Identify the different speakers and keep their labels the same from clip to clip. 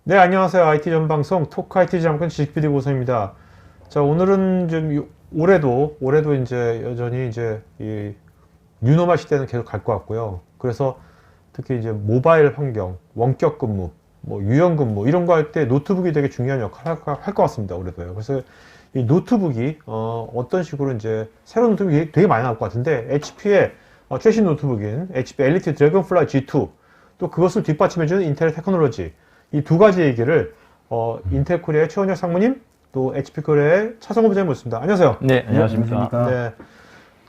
Speaker 1: 네, 안녕하세요. IT 전방송 토크 IT 잠깐 지식PD 고성입니다. 자, 오늘은 좀 올해도 이제 여전히 이제 이 뉴노멀 시대는 계속 갈 것 같고요. 그래서 특히 이제 모바일 환경, 원격 근무, 뭐 유연 근무 이런 거 할 때 노트북이 되게 중요한 역할을 할 것 같습니다. 올해도요. 그래서 이 노트북이 어떤 식으로 이제 새로운 노트북이 되게 많이 나올 것 같은데 HP의 최신 노트북인 HP 엘리트 드래곤플라이 G2 또 그것을 뒷받침해주는 인텔 테크놀로지 이 두 가지 얘기를 인텔 코리아의 최원혁 상무님 또 HP 코리아의 차성호 부장님 모셨습니다. 안녕하세요.
Speaker 2: 네, 안녕하십니까.
Speaker 1: 네.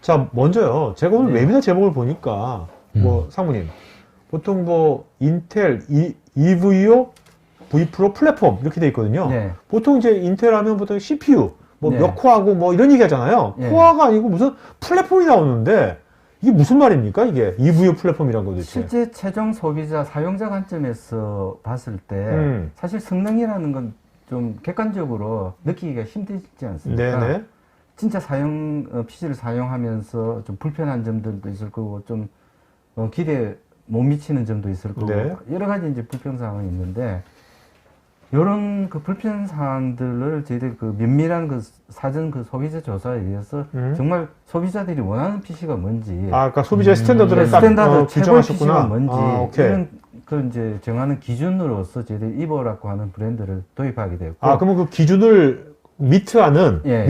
Speaker 1: 자, 먼저요. 제가 오늘 웨비나 제목을 보니까 뭐 상무님 보통 뭐 인텔 EVO V 프로 플랫폼 이렇게 돼 있거든요.
Speaker 2: 네.
Speaker 1: 보통 이제 인텔 하면 보통 CPU 뭐
Speaker 2: 네.
Speaker 1: 몇 코어하고 뭐 이런 얘기 하잖아요.
Speaker 2: 네.
Speaker 1: 코어가 아니고 무슨 플랫폼이 나오는데 이게 무슨 말입니까? 이게 EVO 플랫폼이란 거 도대체.
Speaker 2: 실제 최종 소비자, 사용자 관점에서 봤을 때 사실 성능이라는 건 좀 객관적으로 느끼기가 힘들지 않습니까?
Speaker 1: 네네.
Speaker 2: 진짜 PC를 사용하면서 좀 불편한 점들도 있을 거고 좀 기대에 못 미치는 점도 있을 거고
Speaker 1: 네.
Speaker 2: 여러 가지 이제 불편 사항이 있는데 이런 그 불편 사항들을 저희들 그 면밀한 그 사전 그 소비자 조사에 의해서 정말 소비자들이 원하는 PC가 뭔지
Speaker 1: 그러니까 소비자의 스탠다드를 딱
Speaker 2: 스탠다드 최고의 PC가
Speaker 1: 규정하셨구나.
Speaker 2: 뭔지
Speaker 1: 오케이.
Speaker 2: 이런 그 이제 정하는 기준으로서 저희들 이보라고 하는 브랜드를 도입하게 됐고
Speaker 1: 그러면 그 기준을 미트하는
Speaker 2: 예.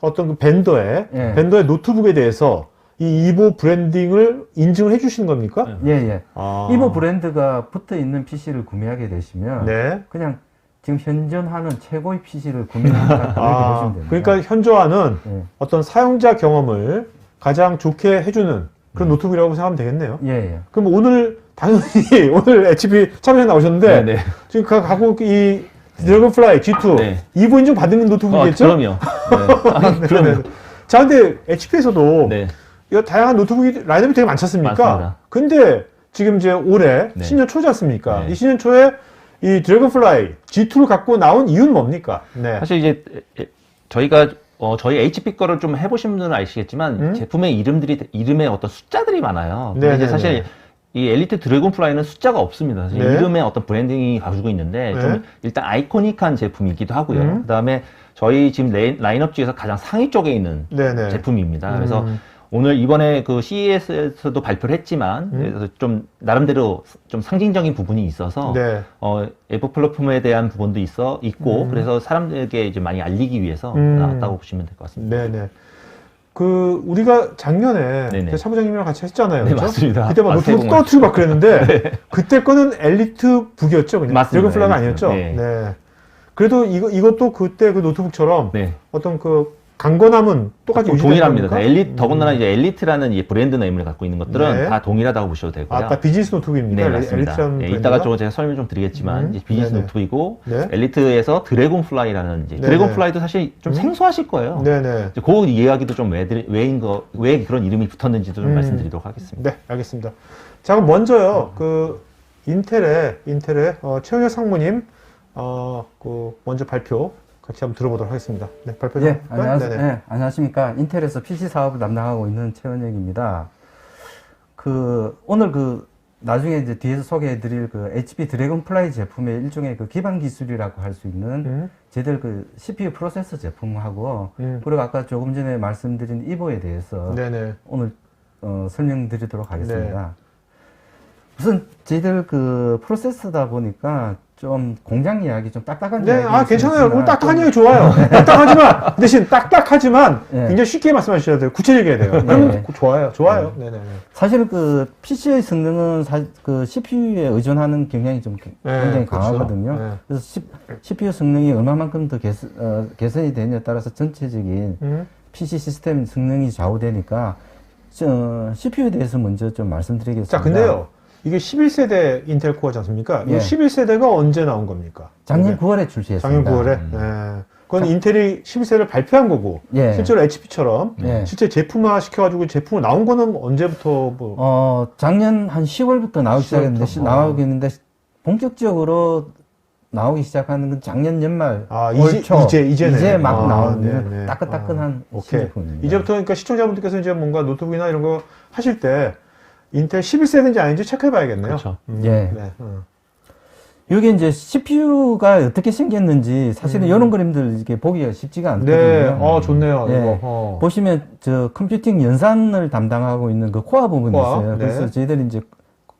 Speaker 1: 어떤 그 벤더의
Speaker 2: 예.
Speaker 1: 노트북에 대해서 이 이보 브랜딩을 인증을 해주시는 겁니까?
Speaker 2: 예예
Speaker 1: 아.
Speaker 2: 이보 브랜드가 붙어 있는 PC를 구매하게 되시면
Speaker 1: 네.
Speaker 2: 그냥 지금 현존하는 최고의 PC를 구매한다 이렇게 보시면 됩니다.
Speaker 1: 그러니까 현저하는
Speaker 2: 예.
Speaker 1: 어떤 사용자 경험을 가장 좋게 해주는 그런 노트북이라고 생각하면 되겠네요.
Speaker 2: 예예
Speaker 1: 그럼 오늘 당연히 오늘 HP 참여자 나오셨는데
Speaker 3: 네.
Speaker 1: 지금 갖고 이 드래곤플라이 G2
Speaker 3: 네.
Speaker 1: 이보 인증 받는 노트북이겠죠?
Speaker 3: 그럼요. 네. 그럼요.
Speaker 1: 자, 근데 HP에서도
Speaker 3: 네.
Speaker 1: 이거 다양한 노트북이 라인업이 되게 많지 않습니까?
Speaker 3: 맞습니다.
Speaker 1: 근데 지금 이제 올해
Speaker 3: 네.
Speaker 1: 신년 초지 않습니까?
Speaker 3: 네.
Speaker 1: 이 신년 초에 이 드래곤플라이 G2를 갖고 나온 이유는 뭡니까? 네.
Speaker 3: 사실 이제 저희가 저희 HP 거를 좀 해보신 분들은 아시겠지만 제품의 이름에 어떤 숫자들이 많아요. 근데
Speaker 1: 네,
Speaker 3: 이제
Speaker 1: 네,
Speaker 3: 사실
Speaker 1: 네.
Speaker 3: 이 엘리트 드래곤플라이는 숫자가 없습니다. 사실
Speaker 1: 네.
Speaker 3: 이름에 어떤 브랜딩이 가지고 있는데
Speaker 1: 네.
Speaker 3: 좀 일단 아이코닉한 제품이기도 하고요. 그다음에 저희 지금 라인업 중에서 가장 상위 쪽에 있는
Speaker 1: 네네.
Speaker 3: 제품입니다. 그래서 오늘 이번에 그 CES에서도 발표를 했지만 그래서 좀 나름대로 좀 상징적인 부분이 있어서
Speaker 1: 네.
Speaker 3: 에버 플랫폼에 대한 부분도 있고 그래서 사람들에게 이제 많이 알리기 위해서 나왔다고 보시면 될 것 같습니다.
Speaker 1: 네네. 그 우리가 작년에
Speaker 3: 네네.
Speaker 1: 그 사부장님이랑 같이 했잖아요.
Speaker 3: 네,
Speaker 1: 그죠?
Speaker 3: 맞습니다.
Speaker 1: 그때 막
Speaker 3: 아, 새해
Speaker 1: 노트북
Speaker 3: 복
Speaker 1: 떨어뜨리고 막 그랬는데 그때 거는 엘리트 북이었죠, 그냥.
Speaker 3: 맞습니다.
Speaker 1: 드래곤플라이가
Speaker 3: 엘리트.
Speaker 1: 아니었죠.
Speaker 3: 네.
Speaker 1: 네. 그래도 이것도 그때 그 노트북처럼
Speaker 3: 네.
Speaker 1: 어떤 그 강건함은 똑같이 유지되는
Speaker 3: 동일합니다.
Speaker 1: 겁니까?
Speaker 3: 더군다나 이제 엘리트라는 이제 브랜드 네임을 갖고 있는 것들은
Speaker 1: 네.
Speaker 3: 다 동일하다고 보셔도 되고요.
Speaker 1: 다 비즈니스 노트북입니까?
Speaker 3: 네, 맞습니다.
Speaker 1: 엘리트라는
Speaker 3: 네,
Speaker 1: 브랜드가?
Speaker 3: 이따가 좀 제가 설명 좀 드리겠지만 이제 비즈니스
Speaker 1: 네네.
Speaker 3: 노트북이고
Speaker 1: 네.
Speaker 3: 엘리트에서 드래곤플라이라는 이제
Speaker 1: 네네.
Speaker 3: 드래곤플라이도 사실 좀 생소하실 거예요.
Speaker 1: 네네.
Speaker 3: 이제 그 이야기도 좀 왜 그런 이름이 붙었는지도 좀 말씀드리도록 하겠습니다.
Speaker 1: 네, 알겠습니다. 자, 그럼 먼저요, 그 인텔의 최은혁 상무님, 먼저 발표 같이 한번 들어보도록 하겠습니다. 네, 발표 좀
Speaker 2: 예,
Speaker 1: 할까요?
Speaker 2: 안녕하세요.
Speaker 1: 네네.
Speaker 2: 예, 안녕하십니까. 인텔에서 PC 사업을 담당하고 있는 최원혁입니다. 오늘 나중에 이제 뒤에서 소개해 드릴 HP 드래곤플라이 제품의 일종의 기반 기술이라고 할 수 있는 저희들 CPU 프로세서 제품하고 그리고 아까 조금 전에 말씀드린 이보에 대해서
Speaker 1: 네네.
Speaker 2: 오늘 설명드리도록 하겠습니다. 우선 저희들 프로세서다 보니까 좀 공장 이야기 좀 딱딱한
Speaker 1: 네,
Speaker 2: 이야기
Speaker 1: 괜찮아요. 그럼 딱딱한 얘기 좋아요. 딱딱하지만, 대신 딱딱하지만
Speaker 2: 네.
Speaker 1: 굉장히 쉽게 말씀해 주셔야 돼요. 구체적이게 해야 돼요. 그러면 좋아요. 네네네.
Speaker 2: 사실 PC의 성능은 CPU에 의존하는 경향이 좀 굉장히
Speaker 1: 그렇죠.
Speaker 2: 강하거든요.
Speaker 1: 네.
Speaker 2: 그래서 CPU 성능이 얼마만큼 더 개선이 되느냐에 따라서 전체적인 PC 시스템 성능이 좌우되니까 CPU에 대해서 먼저 좀 말씀드리겠습니다.
Speaker 1: 자, 근데요. 이게 11세대 인텔 코어지 않습니까? 이
Speaker 2: 예.
Speaker 1: 11세대가 언제 나온 겁니까?
Speaker 2: 작년 9월에 출시했습니다.
Speaker 1: 작년 9월에? 네. 그건 인텔이 11세대를 발표한 거고,
Speaker 2: 예.
Speaker 1: 실제로 HP처럼
Speaker 2: 예.
Speaker 1: 실제 제품화 시켜가지고 제품으로 나온 거는 언제부터
Speaker 2: 작년 한 10월부터 나오기 시작했는데,
Speaker 1: 10월부터.
Speaker 2: 나오게 했는데, 본격적으로 나오기 시작하는 건 작년 연말, 올 초.
Speaker 1: 이제네.
Speaker 2: 이제 막 나오는
Speaker 1: 네네.
Speaker 2: 따끈따끈한
Speaker 1: 오케이.
Speaker 2: 신제품입니다.
Speaker 1: 이제부터 그러니까 시청자분들께서 이제 뭔가 노트북이나 이런 거 하실 때 인텔 11세대인지 아닌지 체크해 봐야겠네요.
Speaker 3: 그렇죠.
Speaker 2: 예.
Speaker 1: 네.
Speaker 2: 여기 이제 CPU가 어떻게 생겼는지 사실은 이런 그림들 이렇게 보기가 쉽지가 않거든요.
Speaker 1: 네, 좋네요.
Speaker 2: 예.
Speaker 1: 이거.
Speaker 2: 보시면 저 컴퓨팅 연산을 담당하고 있는 그 코어 부분이
Speaker 1: 코어,
Speaker 2: 있어요.
Speaker 1: 네.
Speaker 2: 그래서 저희들이 이제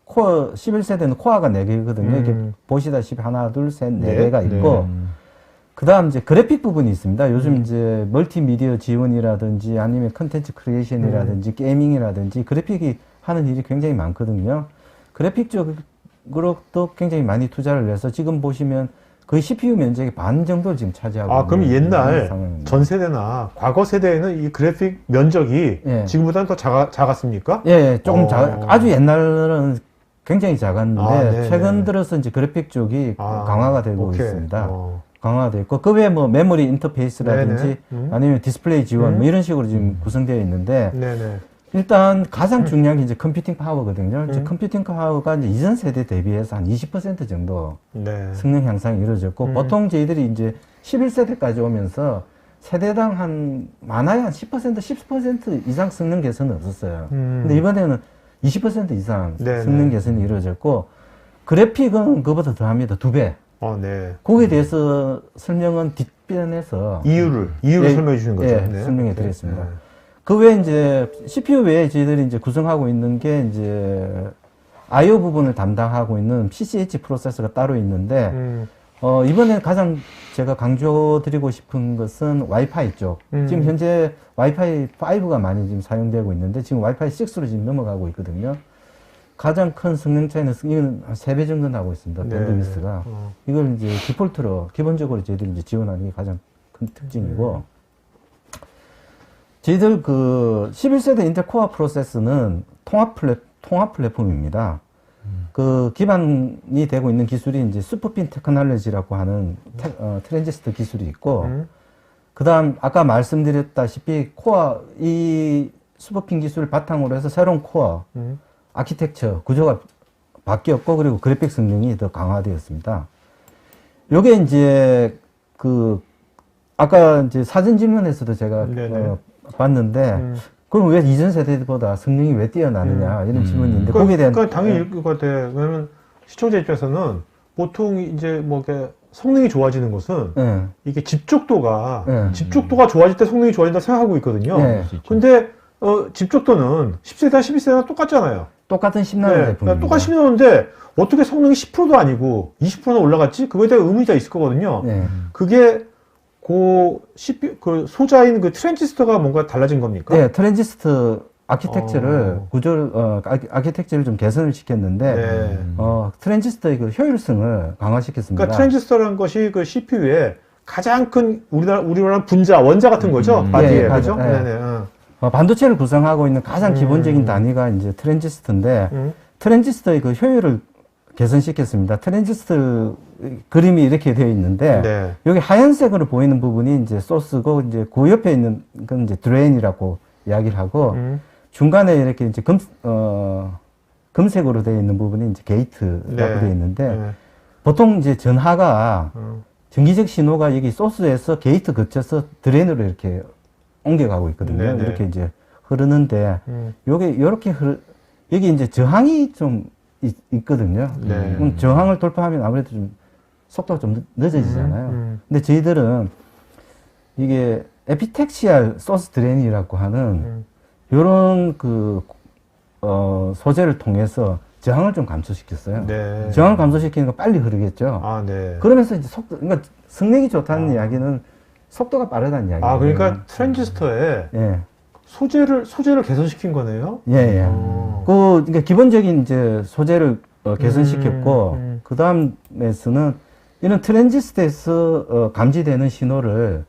Speaker 2: 코어 11세대는 코어가 4개거든요. 이게 보시다시피 하나, 둘, 셋, 네
Speaker 1: 네,
Speaker 2: 개가 있고 그다음 이제 그래픽 부분이 있습니다. 요즘 이제 멀티미디어 지원이라든지 아니면 컨텐츠 크리에이션이라든지 게이밍이라든지 그래픽이 하는 일이 굉장히 많거든요. 그래픽 쪽으로도 굉장히 많이 투자를 해서 지금 보시면 거의 CPU 면적의 반 정도를 지금 차지하고
Speaker 1: 아, 그럼
Speaker 2: 있는
Speaker 1: 옛날
Speaker 2: 상황입니다.
Speaker 1: 전 세대나 과거 세대에는 이 그래픽 면적이
Speaker 2: 예.
Speaker 1: 지금보다는 더 작았습니까?
Speaker 2: 예, 조금
Speaker 1: 어.
Speaker 2: 아주 옛날은 굉장히 작았는데
Speaker 1: 아, 네네.
Speaker 2: 최근 들어서 이제 그래픽 쪽이 강화가 되고
Speaker 1: 오케이.
Speaker 2: 있습니다. 강화되어 있고 그 외에 뭐 메모리 인터페이스라든지
Speaker 1: 네네.
Speaker 2: 아니면 디스플레이 지원 뭐 이런 식으로 지금 구성되어 있는데
Speaker 1: 네네.
Speaker 2: 일단 가장 중요한 게 이제 컴퓨팅 파워거든요. 이제
Speaker 1: 음.
Speaker 2: 컴퓨팅 파워가 이제 이전 세대 대비해서 한 20% 정도
Speaker 1: 네.
Speaker 2: 성능 향상이 이루어졌고 보통 저희들이 이제 11세대까지 오면서 세대당 한 많아야 한 10%, 10% 이상 성능 개선은 없었어요. 근데 이번에는 20% 이상
Speaker 1: 네네.
Speaker 2: 성능 개선이 이루어졌고 그래픽은 그보다 더합니다. 2배.
Speaker 1: 네.
Speaker 2: 거기에 대해서 설명은 뒷변에서
Speaker 1: 이유를
Speaker 2: 예,
Speaker 1: 설명해 주는 거죠.
Speaker 2: 예,
Speaker 1: 네.
Speaker 2: 설명해
Speaker 1: 오케이.
Speaker 2: 드리겠습니다.
Speaker 1: 네.
Speaker 2: 그 외에 이제 CPU 외에 저희들이 이제 구성하고 있는 게 이제 I/O 부분을 담당하고 있는 PCH 프로세서가 따로 있는데 이번에 가장 제가 강조드리고 싶은 것은 와이파이 쪽. 지금 현재 와이파이 5가 많이 지금 사용되고 있는데 지금 와이파이 6로 지금 넘어가고 있거든요. 가장 큰 성능 차이는 이건 한 3배 정도 나고 있습니다.
Speaker 1: 네.
Speaker 2: 밴드위스가. 이걸 이제 디폴트로 기본적으로 저희들이 이제 지원하는 게 가장 큰 특징이고 저희들 그 11세대 인텔 코어 프로세서는 통합 플랫폼입니다. 그 기반이 되고 있는 기술이 이제 슈퍼핀 테크놀로지라고 하는 트랜지스터 기술이 있고, 그 다음 아까 말씀드렸다시피 이 슈퍼핀 기술을 바탕으로 해서 새로운 코어, 아키텍처, 구조가 바뀌었고, 그리고 그래픽 성능이 더 강화되었습니다. 요게 이제 아까 이제 사전 질문에서도 제가 봤는데, 그럼 왜 이전 세대보다 성능이 왜 뛰어나느냐 이런 질문이 있는데 거기에 대한
Speaker 1: 당연히 일 것 같아요. 왜냐면 시청자 입장에서는 보통 이제 뭐 이렇게 성능이 좋아지는 것은 이게 집적도가 좋아질 때 성능이 좋아진다 생각하고 있거든요. 근데 집적도는 10세대나 12세대나 똑같잖아요.
Speaker 2: 똑같은 10나노 제품입니다.
Speaker 1: 똑같이 10나노인데 어떻게 성능이 10%도 아니고 20%나 올라갔지? 그거에 대한 의문이 다 있을 거거든요. 그게 그 소자인 그 트랜지스터가 뭔가 달라진 겁니까?
Speaker 2: 네, 트랜지스터 아키텍처를 아키텍처를 좀 개선을 시켰는데 트랜지스터의 그 효율성을 강화시켰습니다.
Speaker 1: 그러니까 트랜지스터라는 것이 그 CPU의 가장 큰 우리나라 분자 원자 같은 거죠. 바디에 그죠?
Speaker 2: 반도체를 구성하고 있는 가장 기본적인 단위가 이제 트랜지스터인데 트랜지스터의 그 효율을 개선시켰습니다. 트랜지스터 그림이 이렇게 되어 있는데 여기 하얀색으로 보이는 부분이 이제 소스고 이제 그 옆에 있는 건 이제 드레인이라고 이야기를 하고 중간에 이렇게 이제 금색으로 되어 있는 부분이 이제 게이트라고 되어 있는데 보통 이제 전하가 전기적 신호가 여기 소스에서 게이트 거쳐서 드레인으로 이렇게 옮겨가고 있거든요. 이렇게 이제 흐르는데 요게 요렇게 여기 이제 저항이 좀 있거든요. 그럼 저항을 돌파하면 아무래도 좀 속도가 좀 늦어지잖아요. 근데 저희들은 이게 에피텍시알 소스 드레인이라고 하는 요런 소재를 통해서 저항을 좀 감소시켰어요. 저항을 감소시키는 거 빨리 흐르겠죠. 그러면서 이제 그러니까 성능이 좋다는 이야기는 속도가 빠르다는 이야기예요.
Speaker 1: 그러니까 트랜지스터에 소재를 개선시킨 거네요?
Speaker 2: 그러니까 기본적인 이제 소재를 개선시켰고, 그 다음에서는 이런 트랜지스터에서 감지되는 신호를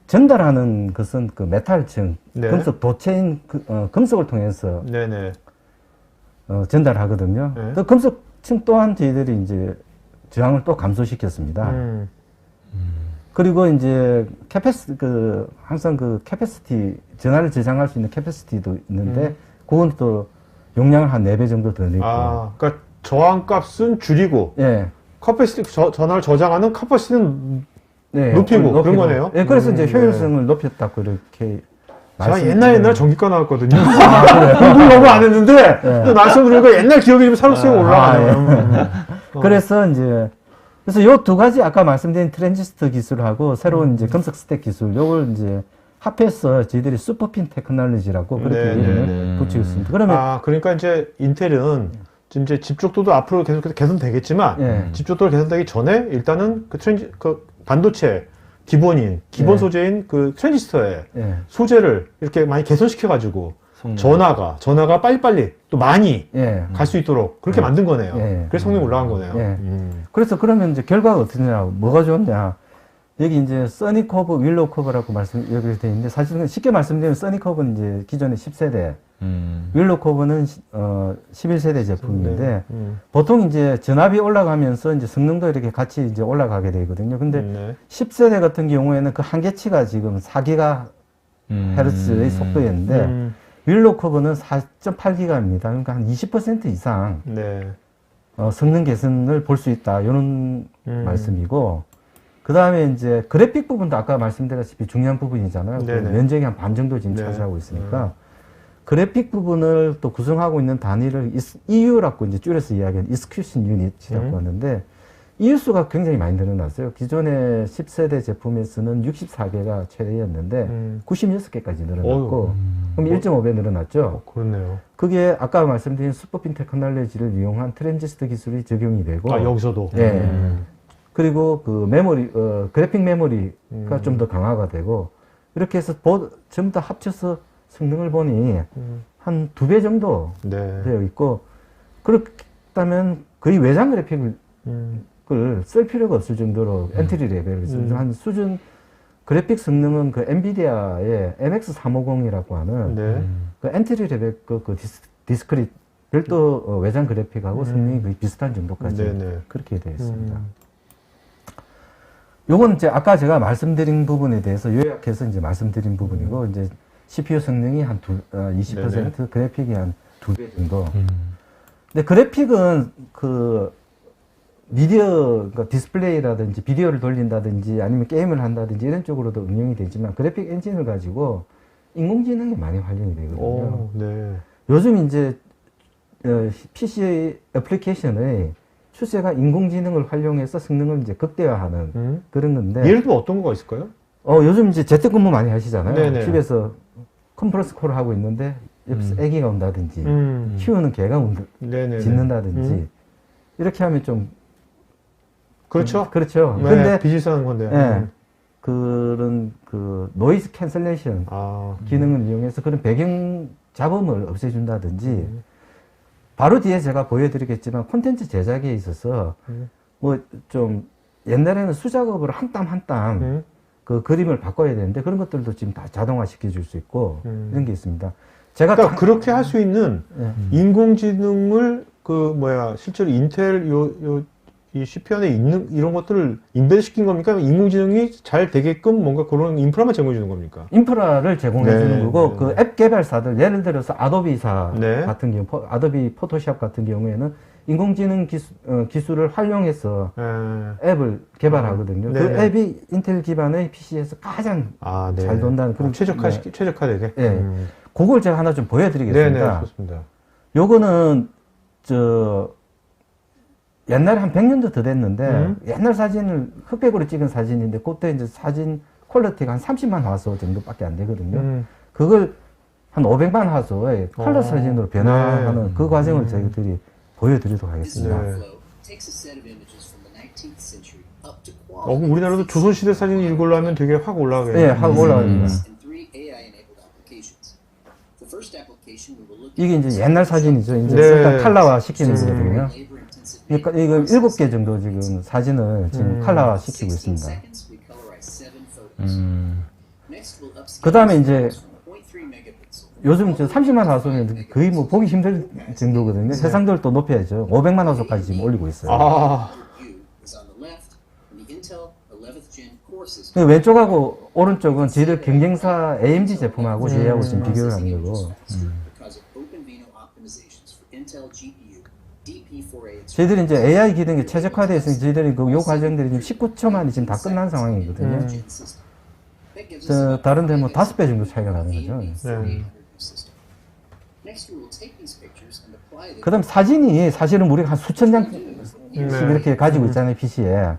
Speaker 2: 전달하는 것은 그 메탈층, 금속 도체인 금속을 통해서 전달하거든요. 또 금속층 또한 저희들이 이제 저항을 또 감소시켰습니다. 그리고 이제 항상 캐패시티, 전화를 저장할 수 있는 캐패시티도 있는데, 그건 또 용량을 한 4배 정도 더 내고.
Speaker 1: 그러니까 저항값은 줄이고, 캐패시티, 전화를 저장하는 캐패시티는 높이고, 그런 거네요.
Speaker 2: 그래서 이제 효율성을 높였다고 이렇게.
Speaker 1: 제가 옛날에 전기과 나왔거든요. 공부를 너무 안 했는데, 또 말씀 들으니까 옛날 기억이 좀 새록새록 올라가네요.
Speaker 2: 그래서 이제 그래서 요 두 가지 아까 말씀드린 트랜지스터 기술하고 새로운 이제 금속 스택 기술 요걸 이제 합해서 저희들이 슈퍼핀 테크놀로지라고 그렇게
Speaker 1: 네,
Speaker 2: 이름을
Speaker 3: 네.
Speaker 2: 붙이고 있습니다. 그러면
Speaker 1: 아, 그러니까 이제 인텔은 지금 이제 집중도도 앞으로 계속해서 개선되겠지만
Speaker 2: 예.
Speaker 1: 집중도가 개선되기 전에 일단은 그 반도체 기본
Speaker 2: 네.
Speaker 1: 소재인 그 트랜지스터의
Speaker 2: 예.
Speaker 1: 소재를 이렇게 많이 개선시켜 가지고
Speaker 3: 성능.
Speaker 1: 전화가 빨리빨리 또 많이
Speaker 2: 예.
Speaker 1: 갈 수 있도록 그렇게 만든 거네요.
Speaker 2: 예.
Speaker 1: 그래서 성능이 올라간 거네요.
Speaker 2: 예. 그래서 그러면 이제 결과가 어떠냐, 뭐가 좋냐. 여기 이제 써니 커브, 윌로우 커브라고 여기 되어 있는데 사실은 쉽게 말씀드리면 써니 커브는 이제 기존의 10세대, 윌로우 커브는 11세대 제품인데 보통 이제 전압이 올라가면서 이제 성능도 이렇게 같이 이제 올라가게 되거든요. 근데
Speaker 1: 네.
Speaker 2: 10세대 같은 경우에는 그 한계치가 지금 4기가 헤르츠의 속도였는데 윌로우 커브는 4.8기가입니다. 그러니까 한 20% 이상
Speaker 1: 네.
Speaker 2: 성능 개선을 볼 수 있다. 이런 말씀이고, 그 다음에 이제 그래픽 부분도 아까 말씀드렸다시피 중요한 부분이잖아요. 그
Speaker 1: 네네.
Speaker 2: 면적이 한 반 정도 지금
Speaker 1: 네.
Speaker 2: 차지하고 있으니까, 그래픽 부분을 또 구성하고 있는 단위를 EU라고 이제 줄여서 이야기하는 Execution Unit이라고 하는데, EU수가 굉장히 많이 늘어났어요. 기존의 10세대 제품에서는 64개가 최대였는데, 96개까지 늘어났고, 그럼 1.5배 늘어났죠.
Speaker 1: 그렇네요.
Speaker 2: 그게 아까 말씀드린 슈퍼핀 테크놀로지를 이용한 트랜지스터 기술이 적용이 되고,
Speaker 1: 아, 여기서도.
Speaker 2: 예. 그리고 그 메모리, 그래픽 메모리가 좀 더 강화가 되고, 이렇게 해서 전부 다 합쳐서 성능을 보니 한 2배 정도
Speaker 1: 네.
Speaker 2: 되어 있고, 그렇다면 거의 외장 그래픽을 쓸 필요가 없을 정도로 엔트리 레벨에서 한 수준, 그래픽 성능은 그 엔비디아의 MX350이라고 하는
Speaker 1: 네.
Speaker 2: 그 엔트리 레벨 그 디스크릿 별도 외장 그래픽하고 성능이 거의 비슷한 정도까지
Speaker 1: 네네.
Speaker 2: 그렇게 되어 있습니다. 요건 이제 아까 제가 말씀드린 부분에 대해서 요약해서 이제 말씀드린 부분이고, 이제 CPU 성능이 한 20%,
Speaker 1: 네네.
Speaker 2: 그래픽이 한 2배 정도. 근데 그래픽은 그 미디어, 그러니까 디스플레이라든지 비디오를 돌린다든지 아니면 게임을 한다든지 이런 쪽으로도 응용이 되지만, 그래픽 엔진을 가지고 인공지능이 많이 활용이 되거든요.
Speaker 1: 오, 네.
Speaker 2: 요즘 이제 PC 애플리케이션의 추세가 인공지능을 활용해서 성능을 이제 극대화하는 그런 건데,
Speaker 1: 예를 들면 어떤 거가 있을까요?
Speaker 2: 요즘 이제 재택근무 많이 하시잖아요.
Speaker 1: 네네.
Speaker 2: 집에서 컨퍼런스 콜을 하고 있는데 옆에서 아기가 온다든지 키우는 개가
Speaker 1: 네네.
Speaker 2: 짖는다든지 이렇게 하면 좀
Speaker 1: 그렇죠.
Speaker 2: 그렇죠.
Speaker 1: 네,
Speaker 2: 근데
Speaker 1: 비슷한 건데.
Speaker 2: 예, 그런 그 노이즈 캔슬레이션
Speaker 1: 아,
Speaker 2: 기능을 이용해서 그런 배경 잡음을 없애준다든지, 바로 뒤에 제가 보여드리겠지만 콘텐츠 제작에 있어서 뭐 좀 옛날에는 수작업으로 한 땀 한 땀 그 그림을 바꿔야 되는데 그런 것들도 지금 다 자동화 시켜줄 수 있고 이런 게 있습니다. 제가
Speaker 1: 그러니까 그렇게 할 수 있는
Speaker 2: 예.
Speaker 1: 인공지능을 실제로 인텔 이 CPU 안에 있는 이런 것들을 인베드 시킨 겁니까? 인공지능이 잘 되게끔 뭔가 그런 인프라만 제공해 주는 겁니까?
Speaker 2: 인프라를 제공해 주는
Speaker 1: 네,
Speaker 2: 거고,
Speaker 1: 네,
Speaker 2: 그 앱 개발사들, 예를 들어서 아도비사
Speaker 1: 네.
Speaker 2: 같은 경우, 아도비 포토샵 같은 경우에는 인공지능 기술을 활용해서
Speaker 1: 예.
Speaker 2: 앱을 개발하거든요. 그
Speaker 1: 네네.
Speaker 2: 앱이 인텔 기반의 PC에서 가장
Speaker 1: 아, 네.
Speaker 2: 잘 돈다는 그런
Speaker 1: 최적화되게.
Speaker 2: 예. 그걸 제가 하나 좀 보여드리겠습니다.
Speaker 1: 네네, 좋습니다.
Speaker 2: 요거는 옛날에 한 100년도 더 됐는데 옛날 사진을 흑백으로 찍은 사진인데, 그때 이제 사진 퀄리티가 한 30만 화소 정도밖에 안 되거든요. 그걸 한 500만 화소의 컬러 사진으로 변화하는
Speaker 1: 네.
Speaker 2: 그 과정을 저희들이 보여드리도록 하겠습니다.
Speaker 1: 네. 그럼 우리나라도 조선시대 사진 이걸로 하면 되게 확 올라가겠네요.
Speaker 2: 예, 하고 올라갑니다. 이게 이제 옛날 사진이죠. 이제
Speaker 1: 네.
Speaker 2: 일단 칼라화 시키는 거거든요. 그러니까 이거 7개 정도 지금 사진을 지금 칼라화 시키고 있습니다. 그 다음에 이제 요즘 30만 화소면 거의 뭐 보기 힘들 정도거든요. 해상도를 또 높여야죠. 500만 화소까지 지금 올리고 있어요.
Speaker 1: 아,
Speaker 2: 왼쪽하고 오른쪽은 저희들 경쟁사 AMD 제품하고 저희하고 지금 비교를 하는 거고, 저희들이 이제 AI 기능이 최적화되어 있으니 저희들이 요 과정들이 지금 19초 만에 지금 다 끝난 상황이거든요. 다른 데 뭐 5배 정도 차이가 나는 거죠.
Speaker 1: 네.
Speaker 2: 그 다음 사진이 사실은 우리가 한 수천 장 이렇게 가지고 있잖아요, PC에.